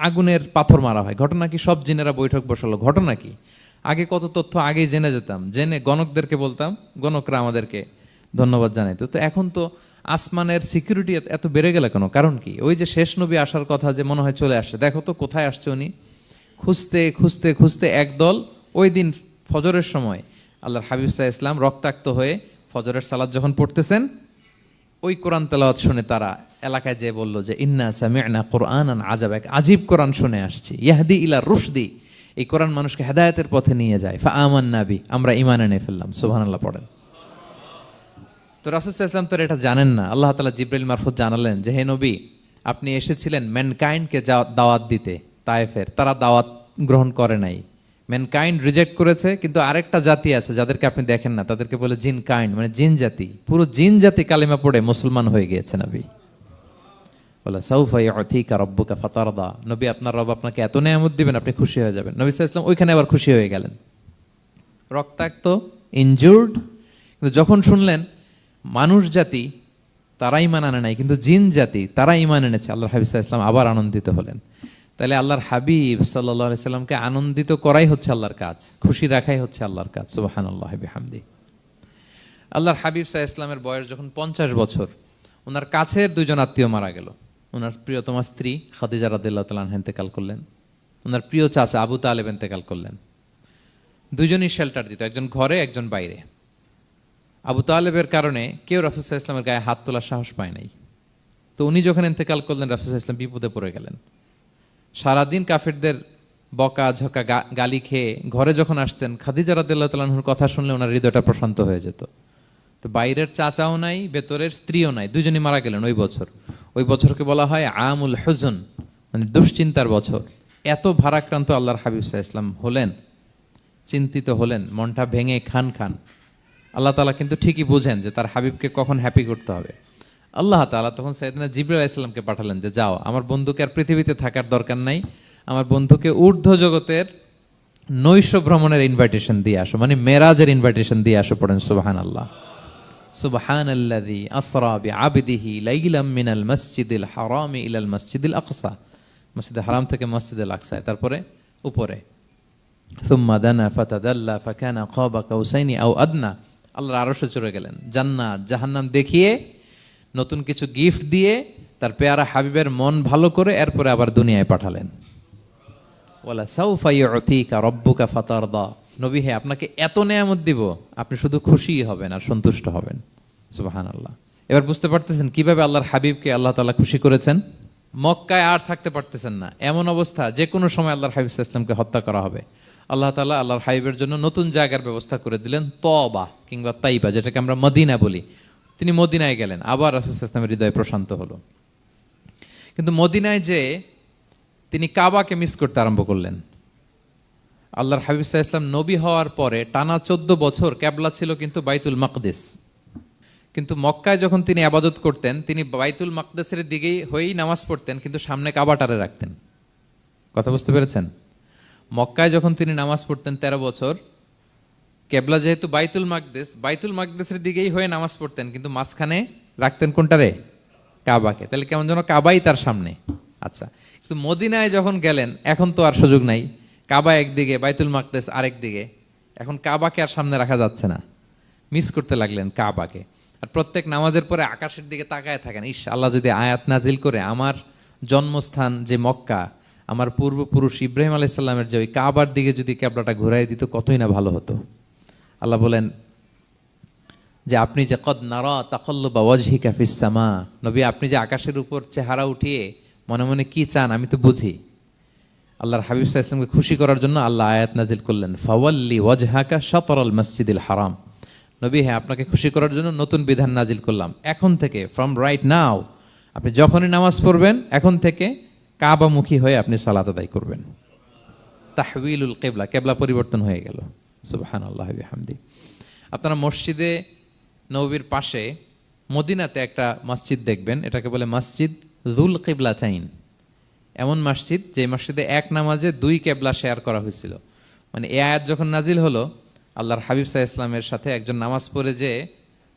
আগুনের পাথর মারা হয়। ঘটনা কি? সব জিনেরা বৈঠক বসালো। ঘটনা কি? আগে কত তথ্য আগেই জেনে যেতাম, জেনে গণকদেরকে বলতাম, গণকরা আমাদেরকে ধন্যবাদ জানাইতো। তো এখন তো আসমানের সিকিউরিটি এত বেড়ে গেল কেন? কারণ কি? ওই যে শেষ নবী আসার কথা যে মনে হয় চলে আসছে, দেখো তো কোথায় আসছে উনি। খুঁজতে খুঁজতে খুঁজতে একদল ওই দিন ফজরের সময় আল্লাহর হাবিব সাল্লাল্লাহু আলাইহি ওয়াসাল্লাম রক্তাক্ত হয়ে ফজরের সালাত যখন পড়তেছেন, ওই কোরআন তেলাওয়াত শুনে তারা এলাকায় যেয়ে বলল যে ইন্না সামি'না কুরআনান আজাবা, এক আজীব কোরআন শুনে আসছি, ইয়াহদি ইলা রুশদি, এই কোরআন মানুষকে হেদায়েতের পথে নিয়ে যায়। ফাআমান্না বিহি, আমরা ঈমান এনে ফেললাম। সুবহানাল্লাহ পড়েন। তো রাসূল সাল্লাল্লাহু আলাইহি ওয়াসাল্লাম তো এটা জানেন না। আল্লাহ তাআলা জিবরাইল মারফত জানালেন যে, হে নবী, আপনি এসেছিলেন ম্যানকাইন্ডকে দাওয়াত দিতে তায়েফের, তারা দাওয়াত গ্রহণ করে নাই, ম্যানকাইন্ড রিজেক্ট করেছে। কিন্তু আরেকটা জাতি আছে যাদেরকে আপনি দেখেন না, তাদেরকে বলে জিন কাইন্ড, মানে জিন জাতি। পুরো জিন জাতি কালিমা পড়ে মুসলমান হয়ে গিয়েছে। নবী বলে, সাউফা ইউতিকা রাব্বুকা ফাতারদা, নবী, আপনার রব আপনাকে এত নেয়ামত দিবেন, আপনি খুশি হয়ে যাবেন। নবী সাল্লাল্লাহু আলাইহি ওয়াসাল্লাম ওইখানে আবার খুশি হয়ে গেলেন, রক্তাক্ত, ইনজুর্ড। কিন্তু যখন শুনলেন মানুষ জাতি তারা ঈমান আনে নাই, কিন্তু জিন জাতি তারা ঈমান এনেছে, আল্লাহর হাবিব সাল্লাল্লাহু আলাইহি ওয়াসাল্লাম আবার আনন্দিত হলেন। তাহলে আল্লাহর হাবিব সাল্লাল্লাহু আলাইহি সাল্লামকে আনন্দিত করাই হচ্ছে আল্লাহর কাজ, খুশি রাখাই হচ্ছে আল্লাহর কাজ। সুবহানাল্লাহি বিহামদি। আল্লাহর হাবিব সাল্লাল্লাহু আলাইহি ওয়াসাল্লামের বয়স যখন 50 বছর, ওনার কাছের দুজন আত্মীয় মারা গেল। ওনার প্রিয়তমা স্ত্রী খাদিজা রাদিয়াল্লাহু তাআলা আনহা ইন্তেকাল করলেন, ওনার প্রিয় চাচা আবু তালেব ইন্তেকাল করলেন। দুজনই শেল্টার দিত, একজন ঘরে, একজন বাইরে। আবু তালেবের কারণে কেউ রাসূল সাল্লাল্লাহু আলাইহি ওয়াসাল্লামের গায়ে হাত তোলার সাহস পায় নাই। তো উনি যখন ইন্তেকাল করলেন, রাসূল সাল্লাল্লাহু আলাইহি ওয়াসাল্লাম বিপদে পড়ে গেলেন। সারাদিন কাফেরদের বকা ঝকা গালি খেয়ে ঘরে যখন আসতেন, খাদিজা রাদিয়াল্লাহু তাআলা আনহার কথা শুনলে ওনার হৃদয়টা প্রশান্ত হয়ে যেত। তো বাইরের চাচাও নাই, ভেতরের স্ত্রীও নাই, দুজনই মারা গেলেন ওই বছর। ওই বছরকে বলা হয় আমুল হুজন, মানে দুশ্চিন্তার বছর। এত ভারাক্রান্ত আল্লাহর হাবিব সাল্লাল্লাহু আলাইহি ওয়াসাল্লাম হলেন, চিন্তিত হলেন, মনটা ভেঙে খান খান। আল্লাহ তাআলা কিন্তু ঠিকই বুঝেন যে তার হাবিবকে কখন হ্যাপি করতে হবে। আল্লাহ তাআলা তখন সাইয়েদনা জিবরাইল আলাইহিস সালামকে পাঠালেন যে, যাও, আমার বন্ধুকে আর পৃথিবীতে থাকার দরকার নাই, আমার বন্ধুকে ঊর্ধ্ব জগতের নৈশ ভ্রমণের ইনভাইটেশন দিয়ে আসো, মানে মেরাজের ইনভাইটেশন দিয়ে আসো। পড়েন সুবহানাল্লাহ। সুবহানাল্লাযী আসরা বিআবদিহি লাইলাম মিনাল মাসজিদিল হারামি ইলাল মাসজিদিল আকসা, মসজিদুল হারাম থেকে মসজিদুল আকসা, তারপরে উপরে সুম্মা দানা ফাতাদাল্লা ফাকানা কাবা কাউসাইনি আও আদনা। আল্লাহর আরশে চড়ে গেলেন, জান্নাত জাহান্নাম দেখিয়ে, নতুন কিছু গিফট দিয়ে, তার পেয়ারা হাবিবের মন ভালো করে এরপরে আবার দুনিয়ায় পাঠালেন। ওয়ালা সাউফা ইউতিকা রাব্বুকা ফাতারদা, নবী হে, আপনাকে এত নেয়ামত দিব, আপনি শুধু খুশি হবেন আর সন্তুষ্ট হবেন। সুবহানাল্লাহ। এবার বুঝতে পারতেছেন কিভাবে আল্লাহর হাবিবকে আল্লাহ তাআলা খুশি করেছেন। মক্কায় আর থাকতে পারতেছেন না, এমন অবস্থা যে কোনো সময় আল্লাহর হাবিব সাল্লাল্লাহু আলাইহি ওয়াসাল্লামকে হত্যা করা হবে। আল্লাহ তাআলা আল্লাহর হাবিবের জন্য নতুন জায়গার ব্যবস্থা করে দিলেন, তওবা কিংবা তাইবা, যেটাকে আমরা মদিনা বলি। তিনি মদিনায় গেলেন, আবার রাসূল সাল্লাল্লাহু আলাইহি ওয়াসাল্লামের হৃদয় প্রশান্ত হলো। কিন্তু মদিনায় যে তিনি কাবাকে মিস করতে আরম্ভ করলেন। আল্লাহর হাবিব সাল্লাল্লাহু আলাইহি ওয়াসাল্লাম নবী হওয়ার পরে টানা 14 বছর কিবলা ছিল কিন্তু বাইতুল মাকদিস। কিন্তু মক্কায় যখন তিনি ইবাদত করতেন, তিনি বাইতুল মাকদিসের দিকেই হয়েই নামাজ পড়তেন, কিন্তু সামনে কাবাটারে রাখতেন। কথা বুঝতে পেরেছেন? মক্কায় যখন তিনি নামাজ পড়তেন 13 বছর, কিবলা যেহেতু বাইতুল মাকদিস, বাইতুল মাকদিসের দিকেই হয়ে নামাজ পড়তেন, কিন্তু মাঝখানে রাখতেন কোনটারে? কাবাকে, তাহলে কেমন যেন কাবাই তার সামনে। আচ্ছা, কিন্তু মদিনায় যখন গেলেন এখন তো আর সুযোগ নাই, কাবা একদিকে, বাইতুল মাকদেস আরেক দিকে, এখন কাবাকে আর সামনে রাখা যাচ্ছে না, মিস করতে লাগলেন কাবাকে। আর প্রত্যেক নামাজের পরে আকাশের দিকে তাকায় থাকেন, ইস আল্লাহ যদি আয়াত নাজিল করে আমার জন্মস্থান যে মক্কা, আমার পূর্বপুরুষ ইব্রাহিম আলাইসাল্লামের যে ওই কাবার দিকে যদি ক্যাবলাটা ঘুরাই দিত কতই না ভালো হতো। আল্লাহ বলেন যে আপনি যে কদ নারা তাকাল্লুবা ওয়াজহিকা ফিস সামা, নবী আপনি যে আকাশের উপর চেহারা উঠিয়ে মনে মনে কি চান আমি তো বুঝি। আল্লাহর হাবিব সাল্লাল্লাহু আলাইহি ওয়াসাল্লামকে খুশি করার জন্য আল্লাহ আয়াত নাজিল করলেন, ফাওয়াল্লি ওয়াজহাকা শাতরাল মসজিদিল হারাম। নবী হ্যাঁ, আপনাকে খুশি করার জন্য নতুন বিধান নাজিল করলাম, এখন থেকে ফ্রম রাইট নাও আপনি যখনই নামাজ পড়বেন এখন থেকে কাবামুখী হয়ে আপনি সালাত আদায় করবেন। তাহউইলুল কিবলা, কিবলা পরিবর্তন হয়ে গেল। সুবহানাল্লাহি ওয়া বিহামদি। আপনারা মসজিদে নববীর পাশে মদিনাতে একটা মসজিদ দেখবেন, এটাকে বলে মসজিদ যুল কিবলাতাইন। এমন মসজিদ যে মসজিদে এক নামাজে দুই কেবলা শেয়ার করা হয়েছিল। মানে এই আয়াত যখন নাজিল হলো, আল্লাহর হাবিব সাল্লাল্লাহু আলাইহি ওয়াসাল্লামের সাথে একজন নামাজ পড়ে যে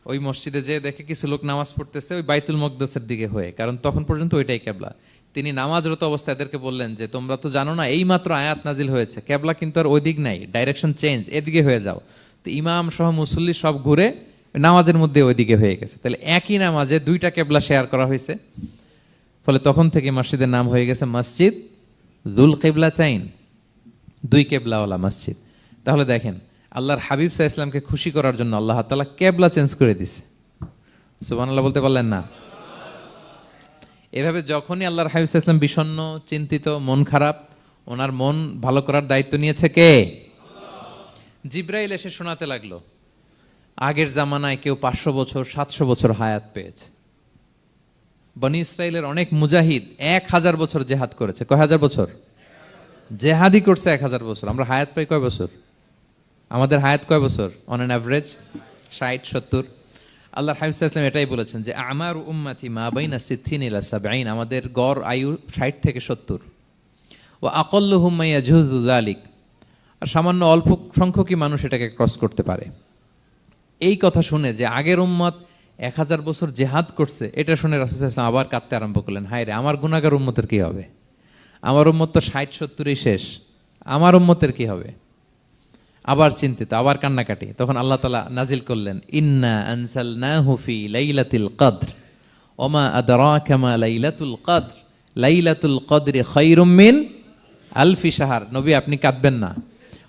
ওই মসজিদে যে দেখে কিছু লোক নামাজ পড়তেছে ওই বাইতুল মকদেসের দিকে হয়ে, কারণ তখন পর্যন্ত ওইটাই কেবলা। তিনি নামাজরত অবস্থায় এদেরকে বললেন যে তোমরা তো জানো না এই মাত্র আয়াত নাজিল হয়েছে, কেবলা কিন্তু আর ওই দিক নাই, ডাইরেকশন চেঞ্জ, এদিকে হয়ে যাও। তো ইমাম সহ মুসল্লি সব ঘুরে নামাজের মধ্যে ওইদিকে হয়ে গেছে, তাহলে একই নামাজে দুইটা কেবলা শেয়ার করা হয়েছে। ফলে তখন থেকে মসজিদের নাম হয়ে গেছে মসজিদ যুল কিবলাতাইন, দুই কেবলাওয়ালা মসজিদ। তাহলে দেখেন আল্লাহর হাবিব সাল্লাল্লাহু আলাইহি ওয়াসাল্লামকে খুশি করার জন্য আল্লাহ তাআলা কেবলা চেঞ্জ করে দিছে। সুবহানাল্লাহ বলতে পারলেন না? এভাবে যখনই আল্লাহর হাবিব সাল্লাল্লাহু আলাইহি ওয়াসাল্লাম বিষণ্ণ, চিন্তিত, মন খারাপ, ওনার মন ভালো করার দায়িত্ব নিয়েছে কে? জিবরাইল এসে শোনাতে লাগলো আগের জামানায় কেউ 500 বছর 700 বছর হায়াত পেয়েছে। বনি ইসরাইলের অনেক মুজাহিদ 1000 বছর জেহাদ করেছে। কয় হাজার বছর জেহাদি করছে? 1000 বছর। আমরা হায়াত পাই কয় বছর? আমাদের হায়াত কয় বছর অন অ্যান অ্যাভারেজ? 60-70। আল্লাহর হাবিব সাল্লাল্লাহু আলাইহি ওয়াসাল্লাম এটাই বলেছেন যে আমার উম্মতি মা বাইনা 60 ইলা 70, আমাদের গড় আয়ু 60 থেকে 70। ওয়া আকাল্লুহুম মা ইয়াজুজু যালিক, আর সামান্য অল্প সংখ্যকই মানুষ এটাকে ক্রস করতে পারে। এই কথা শুনে যে আগের উম্মত 1000 বছর জেহাদ করছে, এটা শুনে রাসূল সাল্লাল্লাহু আলাইহি ওয়াসাল্লাম আবার কাঁদতে আরম্ভ করলেন, হায় রে আমার গুনাহগার উম্মতের কি হবে? আমার উম্মত তো 60-70ই শেষ, আমার উম্মতের কি হবে? আবার চিন্তিত, আবার কান্নাকাটি। তখন আল্লাহ তাআলা নাজিল করলেন, ইন্না আনজালনাহু ফি লাইলাতিল কদর ওমা আদরাকা মা লাইলাতুল কদর লাইলাতুল কদরি খায়রুম মিন আলফি শাহর। নবী আপনি কাঁদবেন না,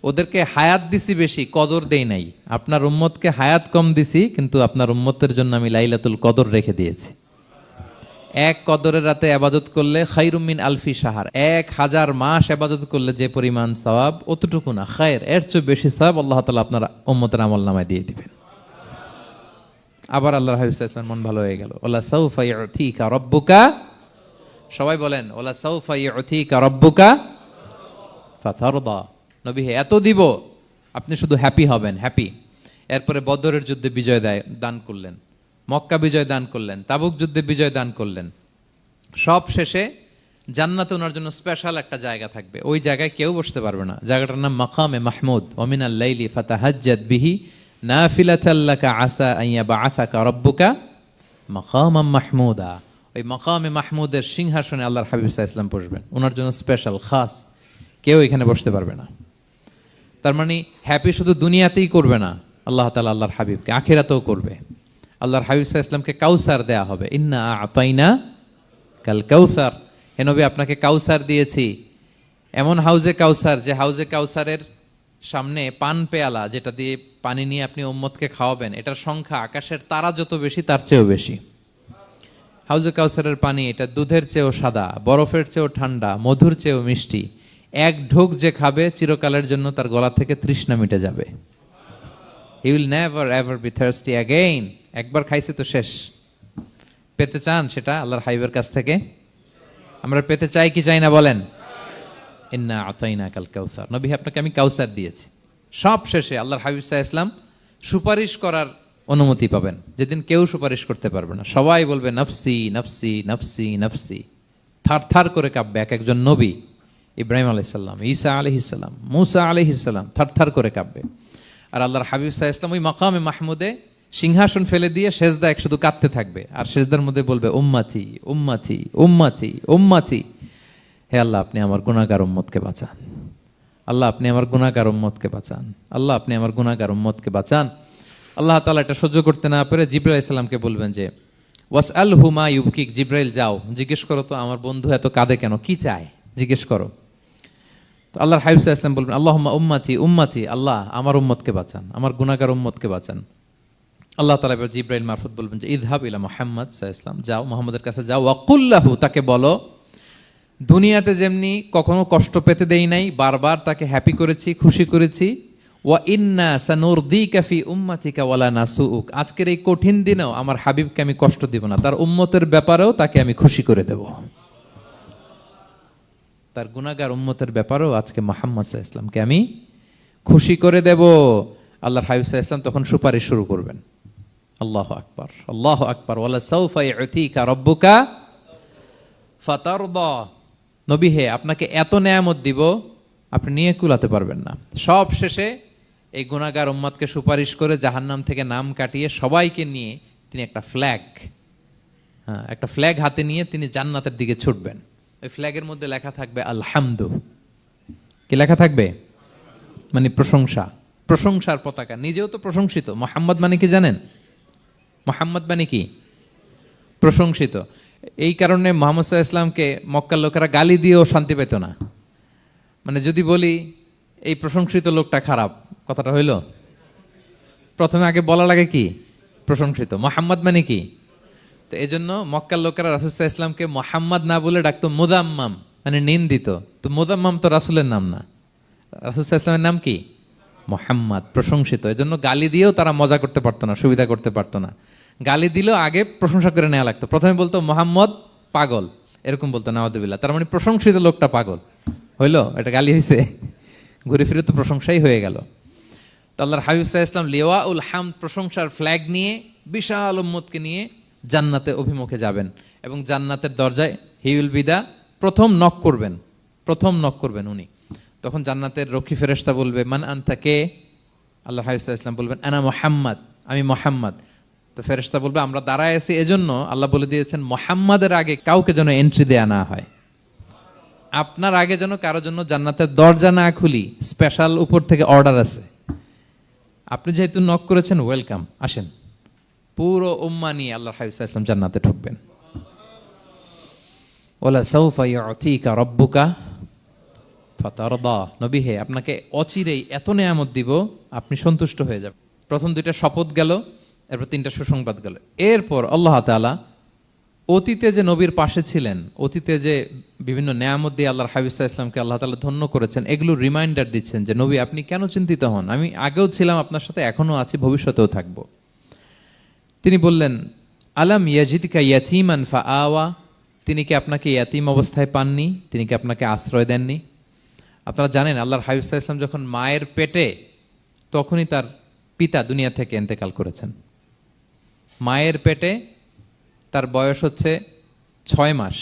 ওদেরকে হায়াত দিছি বেশি, কদর দেই নাই। আপনার উম্মতকে হায়াত কম দিছি, কিন্তু আপনার উম্মতের জন্য আমি লাইলাতুল কদর রেখে দিয়েছি। এক কদরের রাতে ইবাদত করলে খায়রুম মিন আলফি শাহর, 1000 মাস ইবাদত করলে যে পরিমাণ সওয়াব, অতটুকু না, খায়ের এর চেয়ে বেশি সওয়াব আল্লাহ তাআলা আপনার উম্মতের আমলনামায় দিয়ে দিবেন। আবার আল্লাহর হাবিব সাল্লাল্লাহু আলাইহি ওয়াসাল্লাম মন ভালো হয়ে গেল। ওয়ালা সাউফা ইউতিকা রাব্বুকা, সবাই বলেন ওয়ালা সাউফা ইউতিকা রাব্বুকা ফাতারদা। নবী হে এত দিব, আপনি শুধু হ্যাপি হবেন, হ্যাপি। এরপরে বদরের যুদ্ধে বিজয় দান করলেন, মক্কা বিজয় দান করলেন, তাবুক যুদ্ধে বিজয় দান করলেন। সব শেষে জান্নাতে ওনার জন্য স্পেশাল একটা জায়গা থাকবে, ওই জায়গায় কেউ বসতে পারবে না। জায়গাটার নাম মাকামে মাহমুদ। ওয়া মিনাল লাইলি ফাতাহাজ্জাদ বিহি নাফিলাতাল লাকা আসা আন ইয়াবআসাকা রাব্বুকা মাকামাম মাহমুদা। ওই মাকামে মাহমুদের সিংহাসনে আল্লাহর হাবিব সাল্লাল্লাহু আলাইহি ওয়াসাল্লাম বসবেন, ওনার জন্য স্পেশাল খাস, কেউ এখানে বসতে পারবে না। তার মানে হ্যাপি শুধু দুনিয়াতেই করবে না আল্লাহ তাআলা, আল্লাহর হাবিবকে আখিরাতেও করবে। আল্লাহর হাবিব সাল্লাল্লাহু আলাইহি ওয়াসাল্লামকে কাউসার দেয়া হবে, ইন্না আতাইনা কাল কাউসার। হে নবী আপনাকে কাউসার দিয়েছি, এমন হাউজে কাউসার যে হাউজে কাউসারের সামনে পান পেয়ালা, যেটা দিয়ে পানি নিয়ে আপনি উম্মতকে খাওয়াবেন, এটার সংখ্যা আকাশের তারা যত বেশি তার চেয়েও বেশি। হাউজে কাউসারের পানি এটা দুধের চেয়েও সাদা, বরফের চেয়েও ঠান্ডা, মধুর চেয়েও মিষ্টি। এক ঢোক যে খাবে চিরকালের জন্য তার গলা থেকে তৃষ্ণা মিটে যাবে। He will never ever be thirsty again. একবার খাইছে তো শেষ। পেতে চান সেটা আল্লাহর হাবিবের কাছ থেকে? আমরা পেতে চাই কি চাই না বলেন? ইন্না আতাইনা কাল কাউসার। নবী আপনাকে আমি কাউসার দিয়েছি। সব শেষে আল্লাহর হাবিব সাল্লাল্লাহু আলাইহি ওয়াসাল্লাম সুপারিশ করার অনুমতি পাবেন, যেদিন কেউ সুপারিশ করতে পারবে না। সবাই বলবে নফসি নফসি নফসি নফসি, থার থার করে কাঁপবে। এক একজন নবী, ইব্রাহিম আলাইহিস সালাম, ঈসা আলাইহিস সালাম, মূসা আলাইহিস সালাম, থার থার করে কাঁপবে। আর আল্লাহর হাবিব সাল্লাল্লাহু আলাইহি ওয়াসাল্লাম ওই মাকামে মাহমুদে সিংহাসন ফেলে দিয়ে সেজদা এক শুধু কাঁদতে থাকবে, আর সেজদার মধ্যে বলবে উম্মাতি উম্মাতি উম্মাতি উম্মাতি। হে আল্লাহ, আপনি আমার গুনাহগার উম্মতকে বাঁচান। আল্লাহ, আপনি আমার গুনাহগার উম্মতকে বাঁচান। আল্লাহ, আপনি আমার গুনাহগার উম্মতকে বাঁচান। আল্লাহ তাআলা এটা সহ্য করতে না পেরে জিবরাইল আলাইহিস সালামকে বলবেন যে ওয়াসআলহু মা ইউবকিক, জিবরাইল যাও জিজ্ঞেস করো তো আমার বন্ধু এত কাঁদে কেন, কি চায় জিজ্ঞেস করো। তো আল্লাহর হাবিব সাল্লাল্লাহু আলাইহি ওয়াসাল্লাম বলবেন আল্লাহুম্মা উম্মতি উম্মতি, আল্লাহ আমার উম্মতকে বাঁচান, আমার গুনাহগার উম্মতকে বাঁচান। আল্লাহ তাআলা এবার জিবরাইল মারফত বলবেন যে ইযহাব ইলা মুহাম্মদ সাল্লাল্লাহু আলাইহি ওয়াসাল্লাম, যাও মুহাম্মদের কাছে যাও, ওয়াকুল লাহু, তাকে বলো দুনিয়াতে যেমনি কখনো কষ্ট পেতে দেই নাই, বারবার তাকে হ্যাপি করেছি, খুশি করেছি, ওয়া ইন্না সানুরদিকা ফি উম্মাতিকা ওয়ালা নাসুউক, আজকের এই কঠিন দিনেও আমার হাবিবকে আমি কষ্ট দিব না, তার উম্মতের ব্যাপারেও তাকে আমি খুশি করে দেব। তার গুনাহগার উম্মতের ব্যাপারেও আজকে মুহাম্মদ সাল্লাল্লাহু আলাইহি ওয়াসাল্লামকে আমি খুশি করে দেব। আল্লাহর হাবিব সাল্লাল্লাহু আলাইহি ওয়াসাল্লাম তখন সুপারিশ শুরু করবেন। আল্লাহু আকবার, আল্লাহু আকবার। ওয়ালা সাউফা ইউতিকা রাব্বুকা ফাতারদা, নবী হে আপনাকে এত নেয়ামত দিব আপনি নিয়ে কুলাতে পারবেন না। সব শেষে এই গুনাহগার উম্মতকে সুপারিশ করে জাহান্নাম থেকে নাম কাটিয়ে সবাইকে নিয়ে তিনি একটা ফ্ল্যাগ হাতে নিয়ে তিনি জান্নাতের দিকে ছুটবেন। ওই ফ্ল্যাগের মধ্যে লেখা থাকবে আলহামদু। কি লেখা থাকবে? মানে প্রশংসা, প্রশংসার পতাকা। নিজেও তো প্রশংসিত। মুহাম্মদ মানে কি জানেন? মুহাম্মদ মানে কি? প্রশংসিত। এই কারণে মুহাম্মদ সাল্লাল্লাহু আলাইহি ওয়াসাল্লামকে মক্কার লোকেরা গালি দিয়েও শান্তি পেত না। মানে যদি বলি এই প্রশংসিত লোকটা খারাপ, কথাটা হইল? প্রথমে আগে বলা লাগে কি? প্রশংসিত। মুহাম্মদ মানে কি? তো এই জন্য মক্কার লোকেরা রাসূল সাল্লাল্লাহু আলাইহি ওয়াসাল্লামকে মুহাম্মদ না বলে ডাকতো মুদাম্মাম, মানে নিন্দিত। তো মুদাম্মাম তো রাসূলের নাম না, রাসূল সাল্লাল্লাহু আলাইহি ওয়াসাল্লামের নাম কি? মুহাম্মদ, প্রশংসিত। এই জন্য গালি দিয়েও তারা মজা করতে পারতো না, সুবিধা করতে পারতো না। গালি দিলেও আগে প্রশংসা করে নেওয়া লাগতো। প্রথমে বলতো মুহাম্মদ পাগল, এরকম বলতো নাউযুবিল্লাহ, তার মানে প্রশংসিত লোকটা পাগল। হইলো? এটা গালি হয়েছে? ঘুরে ফিরে তো প্রশংসাই হয়ে গেল। তো আল্লাহর হাবিব সাল্লাল্লাহু আলাইহি ওয়াসাল্লাম লিওয়াউল হামদ, প্রশংসার ফ্ল্যাগ নিয়ে বিশাল উম্মতকে নিয়ে জান্নাতে অভিমুখে যাবেন এবং জান্নাতের দরজায় হি উইল বি দা প্রথম নক করবেন উনি। তখন জান্নাতের রক্ষী ফেরেশতা বলবে মান আনতা, কে? আল্লাহর হাবিব সাল্লাল্লাহু আলাইহি ওয়াসাল্লাম বলবেন আনা মুহাম্মদ, আমি মুহাম্মদ। তো ফেরেশতা বলবে আমরা দাঁড়ায় আছি এজন্য আল্লাহ বলে দিয়েছেন মুহাম্মাদের আগে কাউকে যেন এন্ট্রি দেয়া না হয়। আপনার আগে যেন কারোর জন্য জান্নাতের দরজা না খুলি, স্পেশাল উপর থেকে অর্ডার আছে। আপনি যেহেতু নক করেছেন, ওয়েলকাম, আসেন। পুরো উম্মাহ নিয়ে আল্লাহর হাবিব সাল্লাল্লাহু আলাইহি ওয়াসাল্লাম জান্নাতে ঢুকবেন। ওয়ালা সাউফা ইউতিকা রাব্বুকা ফাতারদা, নবী হে আপনাকে অচিরেই এত নেয়ামত দিব আপনি সন্তুষ্ট হয়ে যাবেন। প্রথম দুইটা শপথ গেল, এরপর তিনটা সুসংবাদ গেল। এরপর আল্লাহ তাআলা অতীতে যে নবীর পাশে ছিলেন, অতীতে যে বিভিন্ন নেয়ামত দিয়ে আল্লাহর হাবিব সাল্লাল্লাহু আলাইহি ওয়াসাল্লামকে আল্লাহ তাআলা ধন্য করেছেন, এগুলো রিমাইন্ডার দিচ্ছেন যে নবী আপনি কেন চিন্তিত হন, আমি আগেও ছিলাম আপনার সাথে, এখনো আছি, ভবিষ্যতেও থাকবো। তিনি বললেন আলাম ইয়াজিদকা ইয়াতীমান ফাআওয়া, তিনি কি আপনাকে ইয়াতীম অবস্থায় পাননি, তিনি কি আপনাকে আশ্রয় দেননি? আপনারা জানেন আল্লাহর হাবিব সাল্লাল্লাহু আলাইহি ওয়াসাল্লাম যখন মায়ের পেটে, তখনই তার পিতা দুনিয়া থেকে ইন্তেকাল করেছেন। মায়ের পেটে তার বয়স হচ্ছে 6 মাস,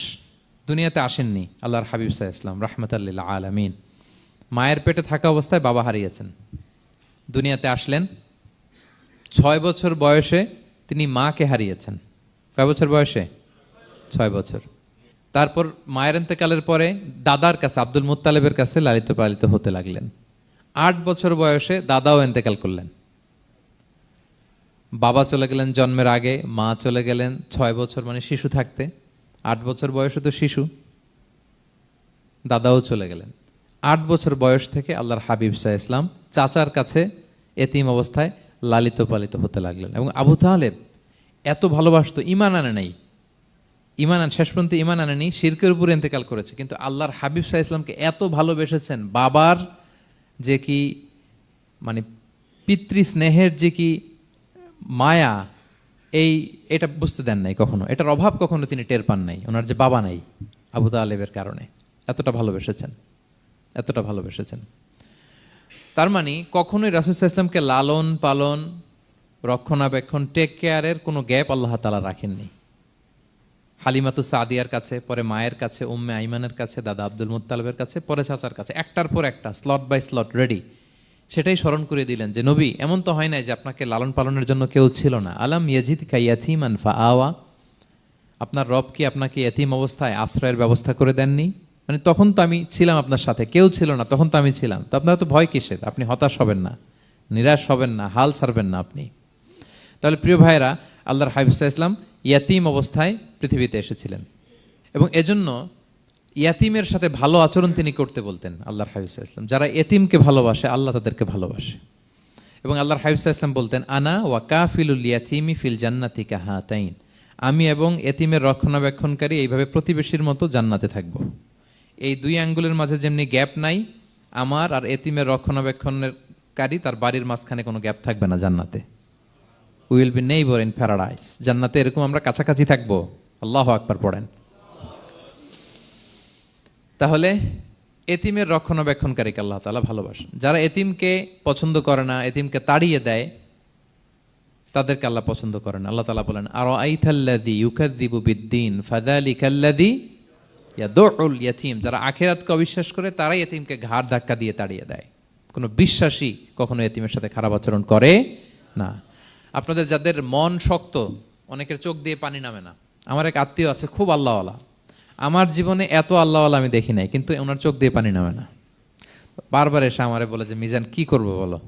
দুনিয়াতে আসেননি আল্লাহর হাবিব সাল্লাল্লাহু আলাইহি ওয়াসাল্লাম রাহমাতাল লিল আলামিন। মায়ের পেটে থাকা অবস্থায় বাবা হারিয়েছেন, দুনিয়াতে আসলেন 6 বছর বয়সে তিনি মাকে হারিয়েছেন। কয় বছর বয়সে? 6 বছর। তারপর মায়ের ইন্তেকালের পরে দাদার কাছে, আব্দুল মুত্তালিবের কাছে লালিত পালিত হতে লাগলেন। 8 বছর বয়সে দাদাও ইন্তেকাল করলেন। বাবা চলে গেলেন জন্মের আগে, মা চলে গেলেন 6 বছর মানে শিশু থাকতে। 8 বছর বয়সে তো শিশু, দাদাও চলে গেলেন। 8 বছর বয়স থেকে আল্লাহর হাবিব সাল্লাল্লাহু আলাইহি ওয়াসাল্লাম চাচার কাছে এতিম অবস্থায় লালিত পালিত হতে লাগলেন। এবং আবু তালেব এত ভালোবাসতো, ইমান আনে নাই, শেষ পর্যন্ত ইমান আনেনি, শিরকের উপরে ইন্তেকাল করেছে, কিন্তু আল্লাহর হাবিব সাল্লাল্লাহু আলাইহি ওয়াসাল্লামকে এত ভালোবেসেছেন। বাবার যে কি মানে পিতৃ স্নেহের যে কি মায়া, এটা বুঝতে দেন নাই কখনো, এটার অভাব কখনো তিনি টের পান নাই। ওনার যে বাবা নাই, আবু তালেবের কারণে এতটা ভালোবেসেছেন। তার মানে কখনোই রাসূল সাল্লাল্লাহু আলাইহি ওয়াসাল্লামকে লালন পালন, রক্ষণাবেক্ষণ, টেক কেয়ারের কোনো গ্যাপ আল্লাহ তাআলা রাখেননি। হালিমাতু সাদিয়ার কাছে, পরে মায়ের কাছে, উম্মে আইমানের কাছে, দাদা আব্দুল মুত্তালিবের কাছে, পরে চাচার কাছে, একটার পর একটা স্লট বাই স্লট রেডি। সেটাই স্মরণ করে দিলেন যে নবী, এমন তো হয় নাই যে আপনাকে লালন পালনের জন্য কেউ ছিল না। আলাম ইয়াজিদকা ইয়াতীমান ফাআওয়া, আপনার রব কি আপনাকে এতিম অবস্থায় আশ্রয়ের ব্যবস্থা করে দেননি? মানে তখন তো আমি ছিলাম আপনার সাথে, কেউ ছিল না তখন তো আমি ছিলাম, তো আপনার তো ভয় কিসের? আপনি হতাশ হবেন না, নিরাশ হবেন না, হাল ছাড়বেন না আপনি। তাহলে প্রিয় ভাইরা, আল্লাহর হাবিব সাল্লাল্লাহু আলাইহি ওয়াসাল্লাম ইয়াতিম অবস্থায় পৃথিবীতে এসেছিলেন এবং এজন্য ইয়াতিমের সাথে ভালো আচরণ তিনি করতে বলতেন আল্লাহর হাবিব সাল্লাল্লাহু আলাইহি ওয়াসাল্লাম। যারা এতিমকে ভালোবাসে আল্লাহ তাদেরকে ভালোবাসে। এবং আল্লাহর হাবিব সাল্লাল্লাহু আলাইহি ওয়াসাল্লাম বলতেন, আনা ওয়া কাফিলুল ইয়াতিমি ফিল জান্নাতি কাহাতাইন, আমি এবং এতিমের রক্ষণাবেক্ষণকারী এইভাবে প্রতিবেশীর মতো জান্নাতে থাকব। এই দুই আঙ্গুলের মাঝে যেমনি গ্যাপ নাই, আমার আর এতিমের রক্ষণাবেক্ষণকারী তার বাড়ির মাঝখানে কোনো গ্যাপ থাকবে না জান্নাতে। We will be neighbour in paradise. জান্নাতে এরকম আমরা কাছাকাছি থাকবো। আল্লাহু আকবার পড়েন। তাহলে এতিমের রক্ষণাবেক্ষণকারীকে আল্লাহ তাআলা ভালোবাসেন। যারা এতিমকে পছন্দ করে না, এতিমকে তাড়িয়ে দেয়, তাদেরকে আল্লাহ পছন্দ করেন। আল্লাহ তাআলা বলেন, আরাআইতাল্লাযী ইউকাযযিবু বিদ্দীন ফাযালিকাল্লাযী ইয়াদুউল ইয়াতীম। যারা আখিরাতকে অবিশ্বাস করে তারাই এতিমকে ঘাড় ধাক্কা দিয়ে তাড়িয়ে দেয়। কোনো বিশ্বাসী কখনো এতিমের সাথে খারাপ আচরণ করে না। আপনাদের যাদের মন শক্ত, অনেকের চোখ দিয়ে পানি নামে না। আমার এক আত্মীয় আছে খুব আল্লাহওয়ালা, আমার জীবনে এত আল্লাহওয়ালা আমি দেখি নাই, কিন্তু ওনার চোখ দিয়ে পানি নামে না। বারবার এসে আমারে বলে যে মিজান কি করবো বলো,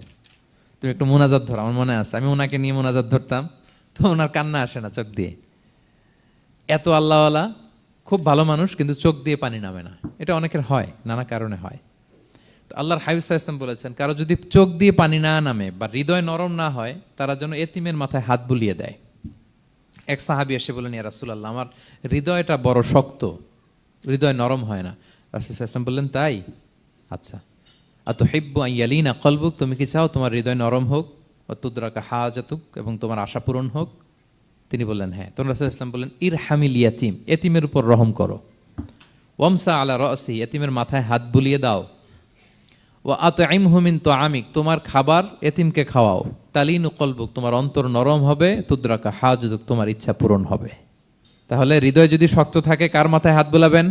তুমি একটু মোনাজাত ধরো। আমার মনে আছে আমি ওনাকে নিয়ে মোনাজাত ধরতাম, তো ওনার কান্না আসে না চোখ দিয়ে। এত আল্লাহওয়ালা, খুব ভালো মানুষ, কিন্তু চোখ দিয়ে পানি নামে না। এটা অনেকের হয়, নানা কারণে হয়। তো আল্লাহর হাবিব সাল্লাল্লাহু আলাইহি ওয়াসাল্লাম বলেছেন, কারো যদি চোখ দিয়ে পানি না নামে বা হৃদয় নরম না হয়, তারা যেন এতিমের মাথায় হাত বুলিয়ে দেয়। এক সাহাবী এসে বলেন, ইয়া রাসূলুল্লাহ, আমার হৃদয়টা বড় শক্ত, হৃদয় নরম হয় না। রাসূল সাল্লাল্লাহু আলাইহি ওয়াসাল্লাম বললেন, তাই? আচ্ছা, আতুহিব্বু আন ইয়ালিনা কলবুক, তুমি কি চাও তোমার হৃদয় নরম হোক, ওয়া তুদরাকা হাজাতুক, এবং তোমার আশা পূরণ হোক? তিনি বললেন হ্যাঁ। তখন রাসূল সাল্লাল্লাহু আলাইহি ওয়াসাল্লাম বললেন, ইরহামিল ইয়াতীম, এতিমের উপর রহম করো। ওয়ামসা আলা রাসি, এতিমের মাথায় হাত বুলিয়ে দাও। ওয়া আতইমহু মিন তুআমিক, তোমার খাবার এতিমকে খাওয়াও। তালিনু কলবুক, তোমার অন্তর নরম হবে। তুদরাকা হাজাতুক, তোমার ইচ্ছা পূরণ হবে। তাহলে হৃদয় যদি শক্ত থাকে, কার মাথায় হাত বুলাবেন?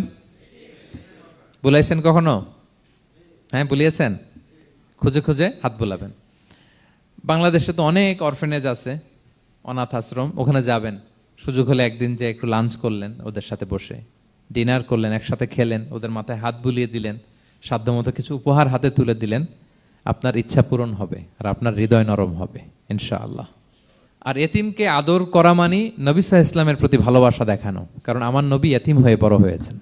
বুলাইছেন কখনো? হ্যাঁ, বুলিয়েছেন? খুঁজে খুঁজে হাত বুলাবেন। বাংলাদেশে তো অনেক অরফেনেজ আছে, অনাথ আশ্রম, ওখানে যাবেন। সুযোগ হলে একদিন যে একটু লাঞ্চ করলেন ওদের সাথে বসে, ডিনার করলেন, একসাথে খেলেন, ওদের মাথায় হাত বুলিয়ে দিলেন, সাধ্যমতো কিছু উপহার হাতে তুলে দিলেন, আপনার ইচ্ছা পূরণ হবে আর আপনার হৃদয় নরম হবে ইনশাআল্লাহ। আর এতিমকে আদর করা মানে নবী সাল্লাল্লাহু আলাইহি ওয়াসাল্লামের প্রতি ভালোবাসা দেখানো। কারণ আমার নবী এতিম হয়ে বড় হয়েছেন।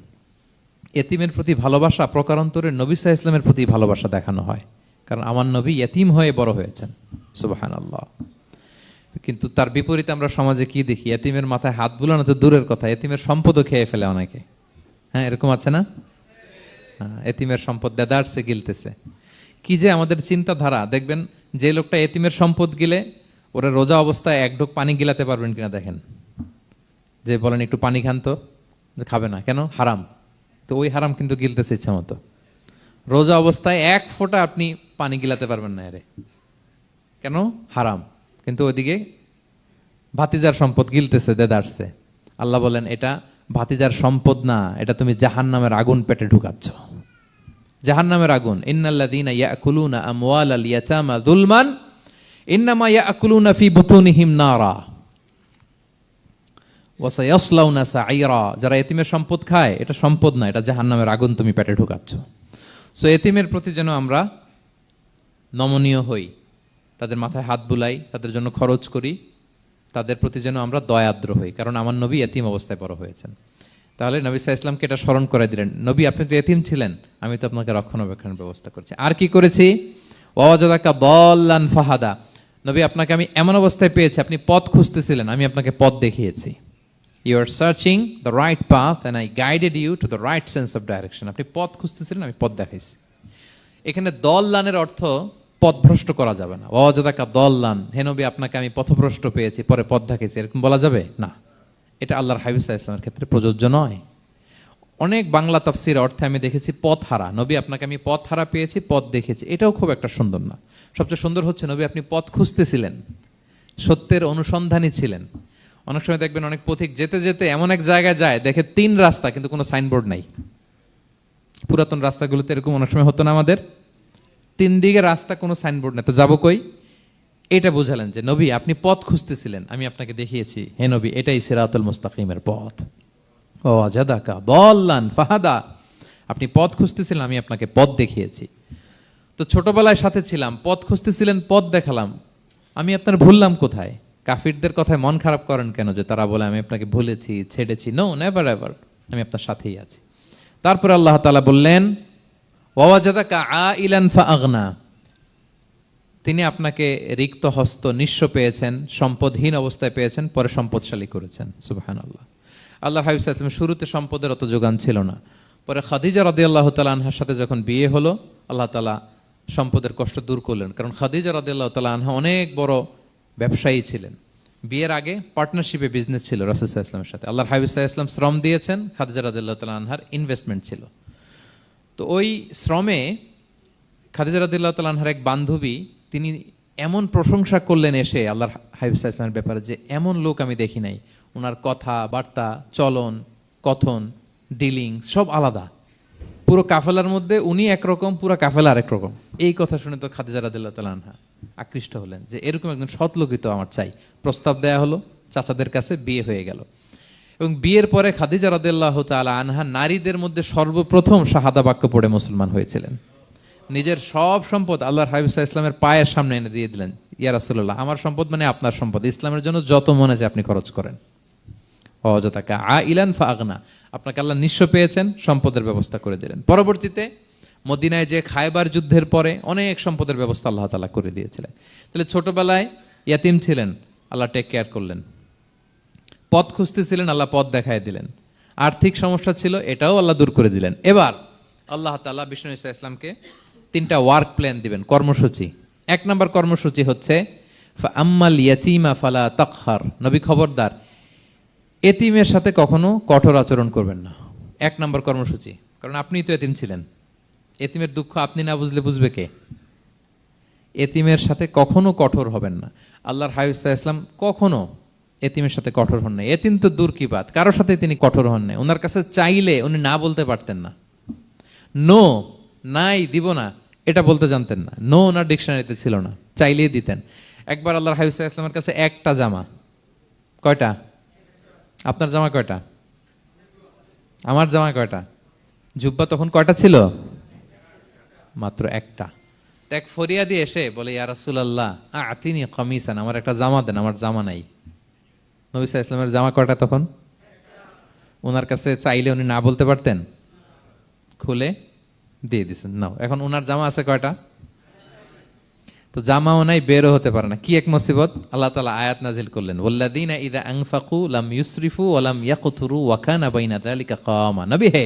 এতিমের প্রতি ভালোবাসা প্রকারান্তরে নবী সাল্লাল্লাহু আলাইহি ওয়াসাল্লামের প্রতি ভালোবাসা দেখানো হয়, কারণ আমার নবী এতিম হয়ে বড় হয়েছেন। সুবহানাল্লাহ। কিন্তু তার বিপরীতে আমরা সমাজে কি দেখি? এতিমের মাথায় হাত বুলানো তো দূরের কথা, এতিমের সম্পদও খেয়ে ফেলে অনেকে। হ্যাঁ, এরকম আছে না? এতিমের সম্পদ দেদারসে গিলতেছে। কি যে আমাদের চিন্তাধারা! দেখবেন যে লোকটা এতিমের সম্পদ গিলে, ওরা রোজা অবস্থায় এক ঢোক পানি গিলাতে পারবেন কিনা দেখেন। যে বলেন একটু পানি খান তো, খাবে না কেন? হারাম। তো ওই হারাম কিন্তু গিলতেছে ইচ্ছা মতো। রোজা অবস্থায় এক ফোঁটা আপনি পানি গিলাতে পারবেন না এরে, কেন? হারাম। কিন্তু ওইদিকে ভাতিজার সম্পদ গিলতেছে দেদারসে। আল্লাহ বলেন এটা ভাতিজার সম্পদ না, এটা তুমি জাহান্নামের আগুন পেটে ঢুকাচ্ছ। জাহান্নামের আগুন। ইন্নাল্লাযীনা ইয়াকুলুনা আমওয়ালাল ইয়াতামা যুলমান ইন্নামা ইয়াকুলুনা ফি বুতুনিহিম নারা ওয়া সায়াসলাউনা সাঈরা। যারা এতিমের সম্পদ খায়, এটা সম্পদ না, এটা জাহান্নামের আগুন তুমি পেটে ঢুকাচ্ছ। সো এতিমের প্রতি যেন আমরা নমনীয় হই, তাদের মাথায় হাত বুলাই, তাদের জন্য খরচ করি, তাদের প্রতি যেন আমরা দয়াদ্র হই, কারণ আমার নবী এতিম অবস্থায় বড় হয়েছেন। তাহলে নবী সাল্লাল্লাহু আলাইহি ওয়াসাল্লামকে এটা স্মরণ করে দিলেন, নবী আপনি তো এতিম ছিলেন, আমি তো আপনাকে রক্ষণাবেক্ষণের ব্যবস্থা করছি। আর কি করেছি? ওয়াজাদাকা দাল্লান ফাহাদা, নবী আপনাকে আমি এমন অবস্থায় পেয়েছি, আপনি পথ খুঁজতেছিলেন, আমি আপনাকে পথ দেখিয়েছি। You are searching the right path and I guided you to the right sense of direction. আপনি পথ খুঁজতেছিলেন, আমি পথ দেখাইছি। এখানে দল্লানের অর্থ পথভ্রষ্ট করা যাবে না। ওয়াজাদাকা দল্লান, হে নবী আপনাকে আমি পথভ্রষ্ট পেয়েছি, পরে পথ দেখাইছি, এরকম বলা যাবে না। এটা আল্লাহর হাবিব সাল্লাল্লাহু আলাইহি ওয়াসাল্লামের ক্ষেত্রে প্রযোজ্য নয়। অনেক বাংলা তাফসীর অর্থে আমি দেখেছি পথ হারা, নবী আপনাকে আমি পথ হারা পেয়েছি, পথ দেখেছি, এটাও খুব একটা সুন্দর না। সবচেয়ে সুন্দর হচ্ছে নবী আপনি পথ খুঁজতেছিলেন, সত্যের অনুসন্ধানী ছিলেন। অনেক সময় দেখবেন অনেক পথিক যেতে যেতে এমন এক জায়গায় যায়, দেখে 3 রাস্তা কিন্তু কোনো সাইনবোর্ড নাই। পুরাতন রাস্তাগুলোতে এরকম অনেক সময় হতো না আমাদের? 3 দিকে রাস্তা, কোনো সাইনবোর্ড নেই, তো যাবো কই? এটা বুঝালেন যে নবী আপনি পথ খুঁজতেছিলেন, আমি আপনাকে দেখিয়েছি, হে নবী এটাই সিরাতুল মুস্তাকিমের পথ। ও জাদাকা দল্লান ফাহাদা, আপনি পথ খুঁজতেছিলেন, আমি আপনাকে পথ দেখিয়েছি। তো ছোটবেলায় সাথে ছিলাম, পথ খুঁজতেছিলেন, পথ দেখালাম, আমি আপনার ভুললাম কোথায়? কাফিরদের কথায় মন খারাপ করেন কেন যে তারা বলে আমি আপনাকে ভুলেছি, ছেড়েছি? নো, নেভার এভার, আমি আপনার সাথেই আছি। তারপরে আল্লাহ তাআলা বললেন ওয়াজাদাকা আইলান ফাআগনা, তিনি আপনাকে রিক্ত হস্ত, নিঃস্ব পেয়েছেন, সম্পদহীন অবস্থায় পেয়েছেন, পরে সম্পদশালী করেছেন। সুবহানাল্লাহ। আল্লাহর হাবিব সাল্লাল্লাহু আলাইহি ওয়াসাল্লাম শুরুতে সম্পদের অত যোগান ছিল না, পরে খাদিজা রাদিয়াল্লাহু তাআলা আনহার সাথে যখন বিয়ে হলো, আল্লাহ তাআলা সম্পদের কষ্ট দূর করলেন। কারণ খাদিজা রাদিয়াল্লাহু তাআলা আনহা অনেক বড় ব্যবসায়ী ছিলেন। বিয়ের আগে পার্টনারশিপে বিজনেস ছিল রাসূল সাল্লাল্লাহু আলাইহি ওয়াসাল্লামের সাথে। আল্লাহর হাবিব সাল্লাল্লাহু আলাইহি ওয়াসাল্লাম শ্রম দিয়েছেন, খাদিজা রাদিয়াল্লাহু তাআলা আনহার ইনভেস্টমেন্ট ছিল। তো ওই শ্রমে খাদিজা রাদিয়াল্লাহু তাআলা আনহার এক বান্ধবী, তিনি এমন প্রশংসা করলেন এসে আল্লাহর হাবিব সাল্লাল্লাহু আলাইহি ওয়াসাল্লামের ব্যাপারে যে এমন লোক আমি দেখি নাই, ওনার কথা বার্তা, চলন, কথন, ডিলিং সব আলাদা। পুরো কাফেলার মধ্যে উনি একরকম, পুরো কাফেলা আরেক রকম। এই কথা শুনে তো খাদিজা রাদিয়াল্লাহু তাআলা আনহা আকৃষ্ট হলেন যে এরকম একজন সৎ লোকই তো আমার চাই। প্রস্তাব দেয়া হলো, চাচাদের কাছে বিয়ে হয়ে গেল। এবং বিয়ের পরে খাদিজা রাদিয়াল্লাহু তাআলা আনহা নারীদের মধ্যে সর্বপ্রথম শাহাদা বাক্য পড়ে মুসলমান হয়েছিলেন। নিজের সব সম্পদ আল্লাহর হাবিব সাল্লাল্লাহু আলাইহি ওয়াসাল্লামের পায়ের সামনে এনে দিয়ে দিলেন, ইয়া রাসূলুল্লাহ আমার সম্পদ মানে আপনার সম্পদ, ইসলামের জন্য যত মনে চায় আপনি খরচ করেন। ওয়াজাদাকা আইলান ফাআগনা, আপনাকে আল্লাহ নিঃস্ব পেয়েছেন, সম্পদের ব্যবস্থা করে দিলেন। পরবর্তীতে মদিনায় যে খায়বার যুদ্ধের পরে অনেক সম্পদের ব্যবস্থা আল্লাহ তাআলা করে দিয়েছিলেন। তাহলে ছোটবেলায় ইয়াতিম ছিলেন, আল্লাহ টেক কেয়ার করলেন। পথ খুঁজতেছিলেন, আল্লাহ পথ দেখায় দিলেন। আর্থিক সমস্যা ছিল, এটাও আল্লাহ দূর করে দিলেন। এবার আল্লাহ তাআলা বিষ্ণু ঈসা ইসলামকে 3টা ওয়ার্ক প্ল্যান দিবেন, কর্মসূচি। 1 নম্বর কর্মসূচি হচ্ছে ফাআম্মাল ইয়াতীমা ফালা তাকহার, নবী খবরদার এতিমের সাথে কখনো কঠোর আচরণ করবেন না। 1 নম্বর কর্মসূচি, কারণ আপনিই তো এতিম ছিলেন। এতিমের দুঃখ আপনি না বুঝলে বুঝবে কে? এতিমের সাথে কখনো কঠোর হবেন না। আল্লাহর হাবিব সাল্লাল্লাহু আলাইহি ওয়াসাল্লাম কখনো এতিমের সাথে কঠোর হন নাই। এতিম তো দূর কি বাত, কারোর সাথে তিনি কঠোর হন নাই। ওনার কাছে চাইলে উনি না বলতে পারতেন না। নো, নাই, দিব না, এটা বলতে জানতেন না। নো ওনার ডিকশনারিতে ছিল না, চাইলেই দিতেন। একবার আল্লাহর হাবিব সাল্লাল্লাহু আলাইহি ওয়াসাল্লামের কাছে একটা জামা, কয়টা? আপনার জামা কয়টা? আমার জামা কয়টা? জুব্বা তখন কয়টা ছিল? মাত্র একটা। এক ফরিয়াদি এসে বলে ইয়া রাসূলুল্লাহ আতিনি কামিসান, আমার একটা জামা দেন, আমার জামা নাই। নবী সাল্লাল্লাহু আলাইহি ওয়াসাল্লামের জামা কয়টা তখন? ওনার কাছে চাইলে উনি না বলতে পারতেন, খুলে দিয়ে দিয়েছেন, নাও। এখন ওনার জামা আছে কয়টা? তো জামাও নাই, বেরও হতে পারে না। কি এক মুসিবত! আল্লাহ তাআলা আয়াত নাজিল করলেন ওয়াল্লাযীনা ইযা আনফাকু লাম ইউসরিফু ওয়া লাম ইয়াকতুরু ওয়া কানা বাইনা যালিকা কাওয়ামা। নবী হে,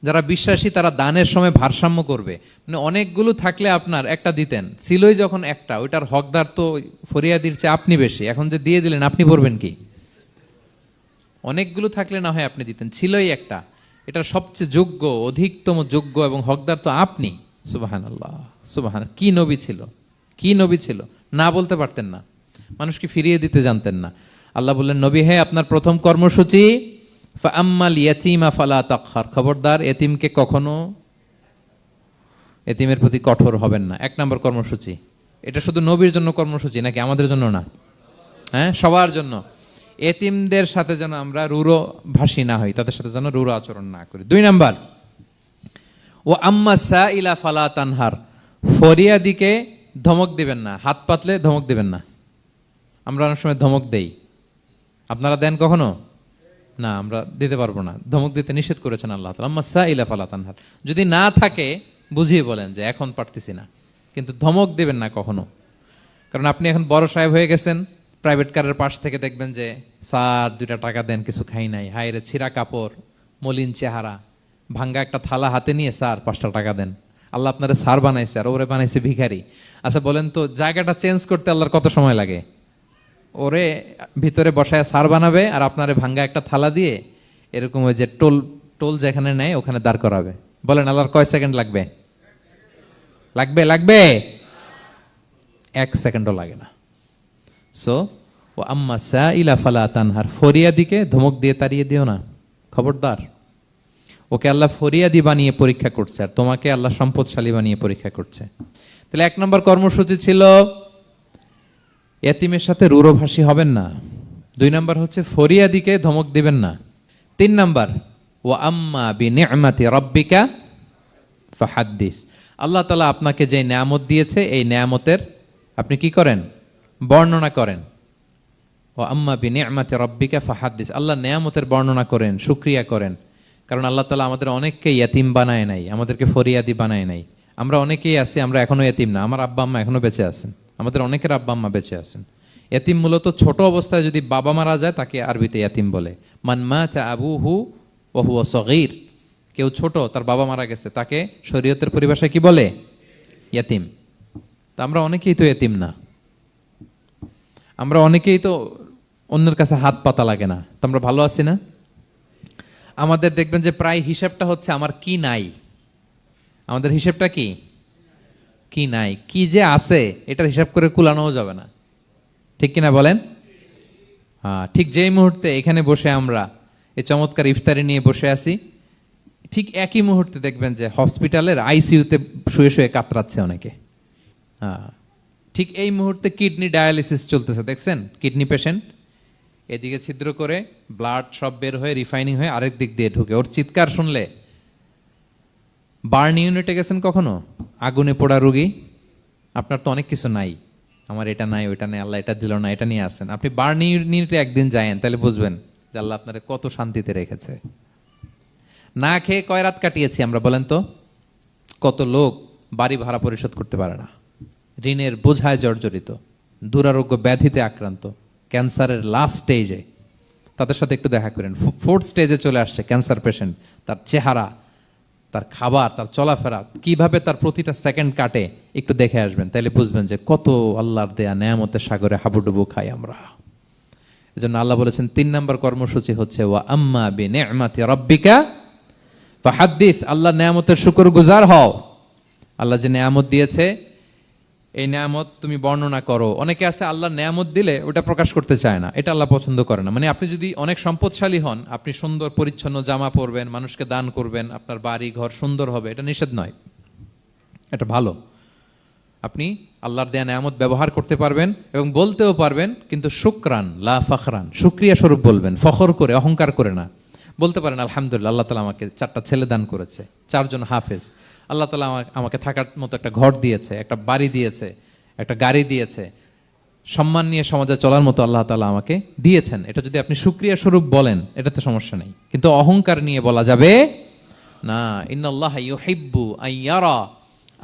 যারা বিশ্বাসী তারা দানের সময় ভারসাম্য করবে। মানে অনেকগুলো থাকলে আপনার একটা দিতেন, ছিলই যখন একটা, ওইটার হকদার তো ফরিয়াদির চেয়ে আপনি বেশি। এখন যে দিয়ে দিলেন, আপনি পড়বেন কি? অনেকগুলো থাকলে না হয় আপনি দিতেন, ছিলই একটা, এটার সবচেয়ে যোগ্য, অধিকতম যোগ্য এবং হকদার তো আপনি। সুবহানাল্লাহ, সুবহান। কি নবী ছিল, কি নবী ছিল! না বলতে পারতেন না, মানুষকে ফিরিয়ে দিতে জানতেন না। আল্লাহ বললেন নবী হে, আপনার প্রথম কর্মসূচি ফাআম্মাল ইয়াতীমা ফালা তাকহার, খবরদার এতিমকে কখনো, এতিমের প্রতি কঠোর হবেন না। 1 নম্বর কর্মসূচি। এটা শুধু নবীর জন্য কর্মসূচি নাকি আমাদের জন্য না? হ্যাঁ, সবার জন্য। এতিমদের সাথে যেন আমরা রূঢ় ভাষী না হই, তাদের সাথে যেন রূঢ় আচরণ না করি। 2 নম্বর ও আম্মা সাইলা ফালা তানহার, ফরিয়াদিকে ধমক দিবেন না, হাত পাতলে ধমক দিবেন না। আমরা অনেক সময় ধমক দেই, আপনারা দেন কখনো? না, আমরা দিতে পারবো না, ধমক দিতে নিষেধ করেছেন আল্লাহ তাআলা। আম্মা সাইলা ফালা তানহার, যদি না থাকে বুঝিয়ে বলেন যে এখন পারতেছি না, কিন্তু ধমক দিবেন না কখনো। কারণ আপনি এখন বড় সাহেব হয়ে গেছেন, প্রাইভেট কারের পাশ থেকে দেখবেন যে স্যার 2টা টাকা দেন, কিছু খাই নাই, হায় রে ছিঁড়া কাপড়, মলিন চেহারা, ভাঙ্গা একটা থালা হাতে নিয়ে স্যার 5টা টাকা দেন। আল্লাহ আপনারে স্যার বানাইছে আর ওরে বানাইছে ভিখারি। আচ্ছা বলেন তো, জায়গাটা চেঞ্জ করতে আল্লাহর কত সময় লাগে? ওরে ভিতরে বসায় স্যার বানাবে আর আপনারে ভাঙ্গা একটা থালা দিয়ে এরকম ওই যে টোল টোল যেখানে নেয় ওখানে দাঁড় করাবে। বলেন আল্লাহর কয় সেকেন্ড লাগবে? লাগবে? লাগবে? 1 সেকেন্ডও লাগে না। সো ও আম্মা সাইলা ফালা তানহার, ফরিয়াদিকে ধমক দিয়ে তাড়িয়ে দিও না, খবরদার। ওকে আল্লাহ ফরিয়াদি বানিয়ে পরীক্ষা করছে, আর তোমাকে আল্লাহ সম্পদশালী বানিয়ে পরীক্ষা করছে। তাহলে 1 নম্বর কর্মসূচি ছিল এতিমের সাথে রূঢ়ভাষী হবেন না। 2 নম্বর হচ্ছে ফরিয়াদিকে ধমক দিবেন না। 3 নম্বর ওয়া আম্মা বিনি'মাতি রাব্বিকা ফাহাদ্দিস, আল্লাহ তাআলা আপনাকে যে নেয়ামত দিয়েছে এই নেয়ামতের আপনি কি করেন? বর্ণনা করেন। ওয়া আম্মা বিনি'মাতি রাব্বিকা ফাহাদ্দিস, আল্লাহ নেয়ামতের বর্ণনা করেন, শুকরিয়া করেন। কারণ আল্লাহ তাআলা আমাদের অনেককে ইয়াতিম বানায় নাই, আমাদেরকে ফরিয়াদি বানায় নাই। আমরা অনেকেই আছি, আমরা এখনো ইয়াতিম না, আমার আব্বা আম্মা এখনো বেঁচে আছেন, আমাদের অনেকের আব্বা আম্মা বেঁচে আছেন। ইয়াতিম মূলত ছোট অবস্থায় যদি বাবা মারা যায় তাকে আরবিতে ইয়াতিম বলে। মান মাতা আবুহু ওয়া হুয়া সগীর, কেউ ছোট, তার বাবা মারা গেছে, তাকে শরীয়তের পরিভাষায় কি বলে? ইয়াতিম। তা আমরা অনেকেই তো ইয়াতিম না, আমরা অনেকেই তো অন্যের কাছে হাত পাতা লাগে না, তো আমরা ভালো আছি না? আমাদের দেখবেন যে প্রায় হিসাবটা হচ্ছে আমার কি নাই, আমাদের হিসাবটা কি কি নাই, কি যে আছে এটার হিসাব করে কুলানোও যাবে না, ঠিক কিনা বলেন? হ্যাঁ, ঠিক যেই মুহূর্তে এখানে বসে আমরা এই চমৎকার ইফতারি নিয়ে বসে আছি, ঠিক একই মুহূর্তে দেখবেন যে হসপিটালের আইসিইউতে শুয়ে শুয়ে কাতরাচ্ছে অনেকে। হ্যাঁ, ঠিক এই মুহূর্তে কিডনি ডায়ালিসিস চলতেছে, দেখছেন? কিডনি পেশেন্ট এদিকে ছিদ্র করে ব্লাড সব বের হয়ে রিফাইনিং হয়ে আরেক দিক দিয়ে ঢুকে, ওর চিৎকার শুনলে। বার্ন ইউনিটে গেছেন কখনো? আগুনে পোড়া রোগী, আপনার তো অনেক কিছু নাই, আমার এটা নাই ওইটা নাই, আল্লাহ এটা দিল না, এটা নিয়ে আসেন। আপনি বার্ন ইউনিটে একদিন যায়েন, তাহলে বুঝবেন যে আল্লাহ আপনারে কত শান্তিতে রেখেছে। না খেয়ে কয় রাত কাটিয়েছি আমরা, বলেন তো? কত লোক বাড়ি ভাড়া পরিশোধ করতে পারে না, ঋণের বোঝায় জর্জরিত, দুরারোগ্য ব্যাধিতে আক্রান্ত, ক্যান্সারের লাস্ট স্টেজে। তাদের সাথে একটু দেখা করেন, 4th স্টেজে চলে আসছে ক্যান্সার পেশেন্ট। তার চেহারা, তার খাবার, তার চলাফেরা, কিভাবে তার প্রতিটা সেকেন্ড কাটে, একটু দেখে আসবেন, তাহলে বুঝবেন যে কত আল্লাহর দেয়া নেয়ামতের সাগরে হাবুডুবু খাই আমরা। এজন্য আল্লাহ বলেছেন 3 নম্বর কর্মসূচি হচ্ছে ওয়া আম্মা বিনি'মাতি রাব্বিকা ফাহাদ্দিস, আল্লাহ নেয়ামতের শুকরগুজার হও। আল্লাহ যে নেয়ামত দিয়েছে এই নেয়ামত তুমি বর্ণনা করো। অনেকে আছে আল্লাহ নেয়ামত দিলে ওটা প্রকাশ করতে চায় না, এটা আল্লাহ পছন্দ করে না। মানে আপনি যদি অনেক সম্পদশালী হন, আপনি সুন্দর পরিচ্ছন্ন জামা পরবেন, মানুষকে দান করবেন, আপনার বাড়ি ঘর সুন্দর হবে, এটা নিষেধ নয়, এটা ভালো। আপনি আল্লাহর দেয়া নেয়ামত ব্যবহার করতে পারবেন এবং বলতেও পারবেন, কিন্তু শুকরান লা ফখরান, শুকরিয়া স্বরূপ বলবেন, ফখর করে অহংকার করে না। বলতে পারেন আলহামদুলিল্লাহ, আল্লাহ তাআলা আমাকে 4টা ছেলে দান করেছে, 4 জন হাফেজ, আল্লাহ তাআলা আমাকে থাকার মতো একটা ঘর দিয়েছে, একটা বাড়ি দিয়েছে, একটা গাড়ি দিয়েছে, সম্মান নিয়ে সমাজে চলার মতো আল্লাহ তাআলা আমাকে দিয়েছেন। এটা যদি আপনি শুকরিয়া স্বরূপ বলেন, এটাতে সমস্যা নেই, কিন্তু অহংকার নিয়ে বলা যাবে না। ইন্নাল্লাহা ইউহিব্বু আইয়ারা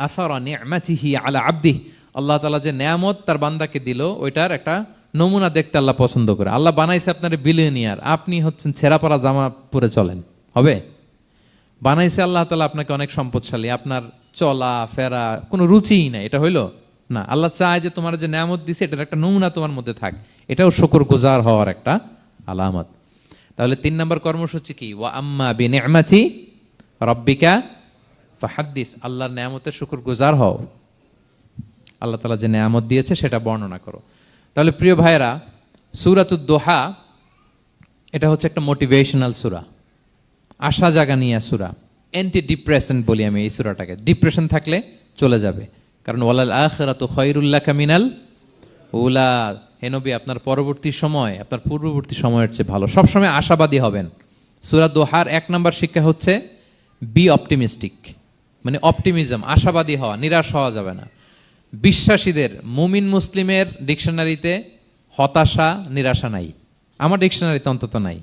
আসারা নি'মাতিহি আলা আবদিহি, আল্লাহ তাআলা যে নেয়ামত তার বান্দাকে দিল ওইটার একটা নমুনা দেখতে আল্লাহ পছন্দ করে। আল্লাহ বানাইছে আপনার বিলিয়নিয়ার, আপনি হচ্ছেন ছেঁড়াপড়া জামা পরে চলেন, হবে? বানাইছে আল্লাহ তাআলা আপনাকে অনেক সম্পদশালী, আপনার চলা ফেরা কোনো রুচিই নাই, এটা হইলো না। আল্লাহ চায় যে তোমার যে নেয়ামত দিছে এটার একটা নমুনা তোমার মধ্যে থাক, এটাও শুকরগুজার হওয়ার একটা আলামত। তাহলে 3 নম্বর কর্মসূচি কি? ওয়া আম্মা বিনি'মাতি রাব্বিকা ফাহাদ্দিস, আল্লাহর নেয়ামতের শুকরগুজার হও, আল্লাহ তাআলা যে নেয়ামত দিয়েছে সেটা বর্ণনা করো। তাহলে প্রিয় ভাইয়েরা, সূরাতুদ দোহা এটা হচ্ছে একটা মোটিভেশনাল সূরা, আশা জাগানিয়া সূরা, অ্যান্টি ডিপ্রেশন বলি আমি এই সূরাটাকে। ডিপ্রেশন থাকলে চলে যাবে, কারণ ওয়ালাল আখিরাতু খায়রুল লাকা মিনাল উলা, হে নবী আপনার পরবর্তী সময় আপনার পূর্ববর্তী সময়ের চেয়ে ভালো। সবসময় আশাবাদী হবেন। সূরা দোহার 1 নম্বর শিক্ষা হচ্ছে বি অপটিমিস্টিক, মানে অপটিমিজম, আশাবাদী হওয়া, নিরাশ হওয়া যাবে না। বিশ্বাসীদের, মুমিন মুসলিমের ডিকশনারিতে হতাশা নিরাশা নাই, আমার ডিকশনারিতে অন্তত নাই,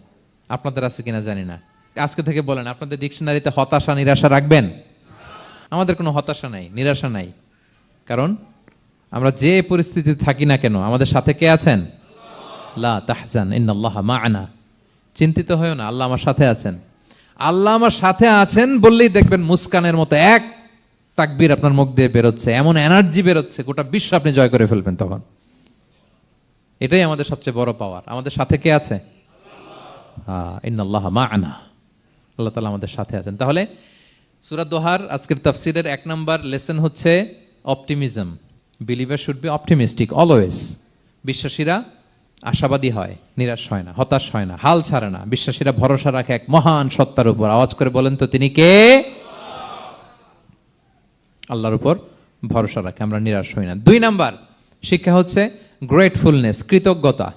আপনাদের আছে কিনা জানি না। আজকে থেকে বলেন আপনাদের ডিকশনারিতে হতাশা নিরাশা রাখবেন? আমাদের কোনো হতাশা নাই, নিরাশা নাই, কারণ আমরা যে পরিস্থিতিতে থাকি না কেন আমাদের সাথে কে আছেন? লা তাহজান ইন্নাল্লাহা মা'ানা, চিন্তিত হয়ো না, আল্লাহ আমার সাথে আছেন। আল্লাহ আমার সাথে আছেন বললেই দেখবেন মুস্কানের মতো এক তাকবীর আপনার মুখ দিয়ে বেরোচ্ছে, এমন এনার্জি বেরোচ্ছে, গোটা বিশ্ব আপনি জয় করে ফেলবেন তখন। এটাই আমাদের সবচেয়ে বড় পাওয়ার। আমাদের সাথে কে আছে? ইন্নাল্লাহা মা'ানা, আল্লাহ তাআলা আমাদের সাথে আছেন। তাহলে সূরা দোহার আজকের তাফসীরের 1 নম্বর লেসন হচ্ছে optimism. Believer should be optimistic always. বিশ্বাসীরা আশাবাদী হয়, নিরাশ হয় না, হতাশ হয় না, হাল ছাড়ে না। বিশ্বাসীরা ভরসা রাখে এক মহান সত্তার উপর। আওয়াজ করে বলেন তো তিনি কে? আল্লাহর উপর ভরসা রাখে, আমরা নিরাশ হই না। 2 নাম্বার শিক্ষা হচ্ছে গ্রেটফুলনেস, কৃতজ্ঞতা।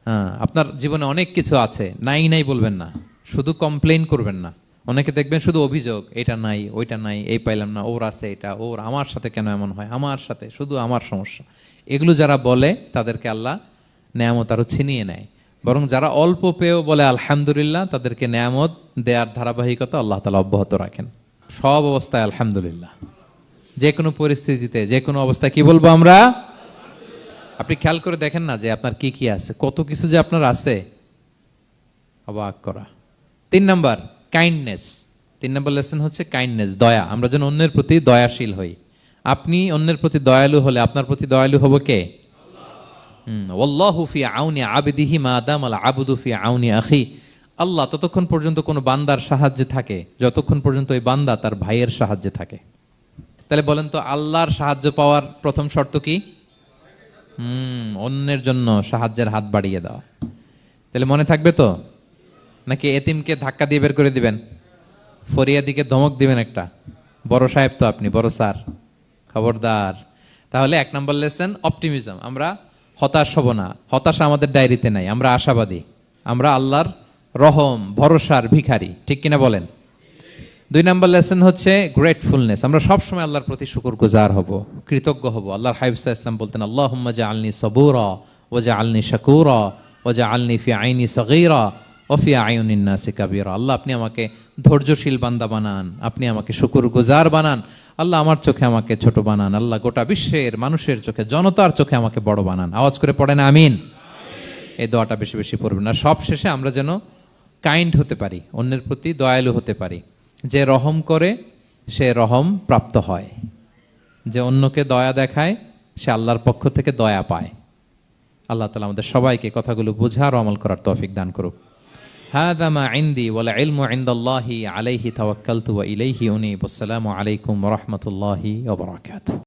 হ্যাঁ, আপনার জীবনে অনেক কিছু আছে, নাই নাই বলবেন না, শুধু কমপ্লেইন করবেন না। অনেকে দেখবেন শুধু অভিযোগ, এটা নাই, ওইটা নাই, এই পাইলাম না, ওর আছে এটা, ওর, আমার সাথে কেন এমন হয়, আমার সাথে শুধু আমার সমস্যা। এগুলো যারা বলে তাদেরকে আল্লাহ নেয়ামত আরো ছিনিয়ে নেয়। বরং যারা অল্প পেয়েও বলে আলহামদুলিল্লাহ, তাদেরকে নেয়ামত দেওয়ার ধারাবাহিকতা আল্লাহ তাআলা অব্যাহত রাখেন। সব অবস্থায় আলহামদুলিল্লাহ, যে কোনো পরিস্থিতিতে, যে কোনো অবস্থায় কি বলবো আমরা? আপনি খেয়াল করে দেখেন না যে আপনার কি কি আছে, কত কিছু যে আপনার আছে, অবাক করা। 3 নাম্বার কাইন্ডনেস। 3 নাম্বার লেসন হচ্ছে কাইন্ডনেস, দয়া। আমরা যেন অন্যের প্রতি দয়াশীল হই। আপনি অন্যের প্রতি দয়ালু হলে আপনার প্রতি দয়ালু হবো কে? ওয়াল্লাহু ফি আউনি আবদিহি মা দামাল আবদু ফি আউনি আখি। আল্লাহ ততক্ষণ পর্যন্ত কোনো বান্দার সাহায্যে থাকে যতক্ষণ পর্যন্ত ওই বান্দা তার ভাইয়ের সাহায্যে থাকে। তাহলে বলেন তো, আল্লাহর সাহায্য পাওয়ার প্রথম শর্ত কি? অন্যের জন্য সাহায্যের হাত বাড়িয়ে দেওয়া। তাহলে মনে থাকবে তো? নাকি এতিমকে ধাক্কা দিয়ে বের করে দিবেন? ফরিয়াদিকে ধমক দিবেন একটা? বড় সাহেব তো আপনি, বড় স্যার, খবরদার। তাহলে 1 নম্বর লেসন অপটিমিজম। আমরা হতাশ হব না, হতাশা আমাদের ডায়েরিতে নাই, আমরা আশাবাদী, আমরা আল্লাহর রহম ভরসার ভিখারি, ঠিক কিনা বলেন? 2 নম্বর লেসন হচ্ছে গ্রেটফুলনেস। আমরা সবসময় আল্লাহর প্রতি শুকরগুজার হব, কৃতজ্ঞ হব। আল্লাহর হাবিব সাল্লাল্লাহু আলাইহি ওয়াসাল্লাম বলতেন, আল্লাহুম্মা জাআলনি সাবুরা ওয়া জাআলনি শাকুরা ওয়া জাআলনি ফি আইনি সগীরা ওয়া ফি আয়ুনিন নাসি কাবীরা। আল্লাহ, আপনি আমাকে ধৈর্যশীল বান্দা বানান, আপনি আমাকে শুকরগুজার বানান। আল্লাহ, আমার চোখে আমাকে ছোট বানান। আল্লাহ, গোটা বিশ্বের মানুষের চোখে, জনতার চোখে আমাকে বড় বানান। আওয়াজ করে পড়েন আমিন। এই দোয়াটা বেশি বেশি পড়বেন। আর সব শেষে আমরা যেন কাইন্ড হতে পারি, অন্যের প্রতি দয়ালু হতে পারি। যে রহম করে সে রহম প্রাপ্ত হয়, যে অন্যকে দয়া দেখায় সে আল্লাহর পক্ষ থেকে দয়া পায়। আল্লাহ তাআলা আমাদের সবাইকে কথাগুলো বোঝার ও আমল করার তৌফিক দান করুক। হাযা মা ইনদি ওয়াল ইলমু ইনদাল্লাহি আলাইহি তাওয়াক্কালতু ওয়া ইলাইহি উনীব। আসসালামু আলাইকুম ওয়া রাহমাতুল্লাহি ওয়া বারাকাতুহু।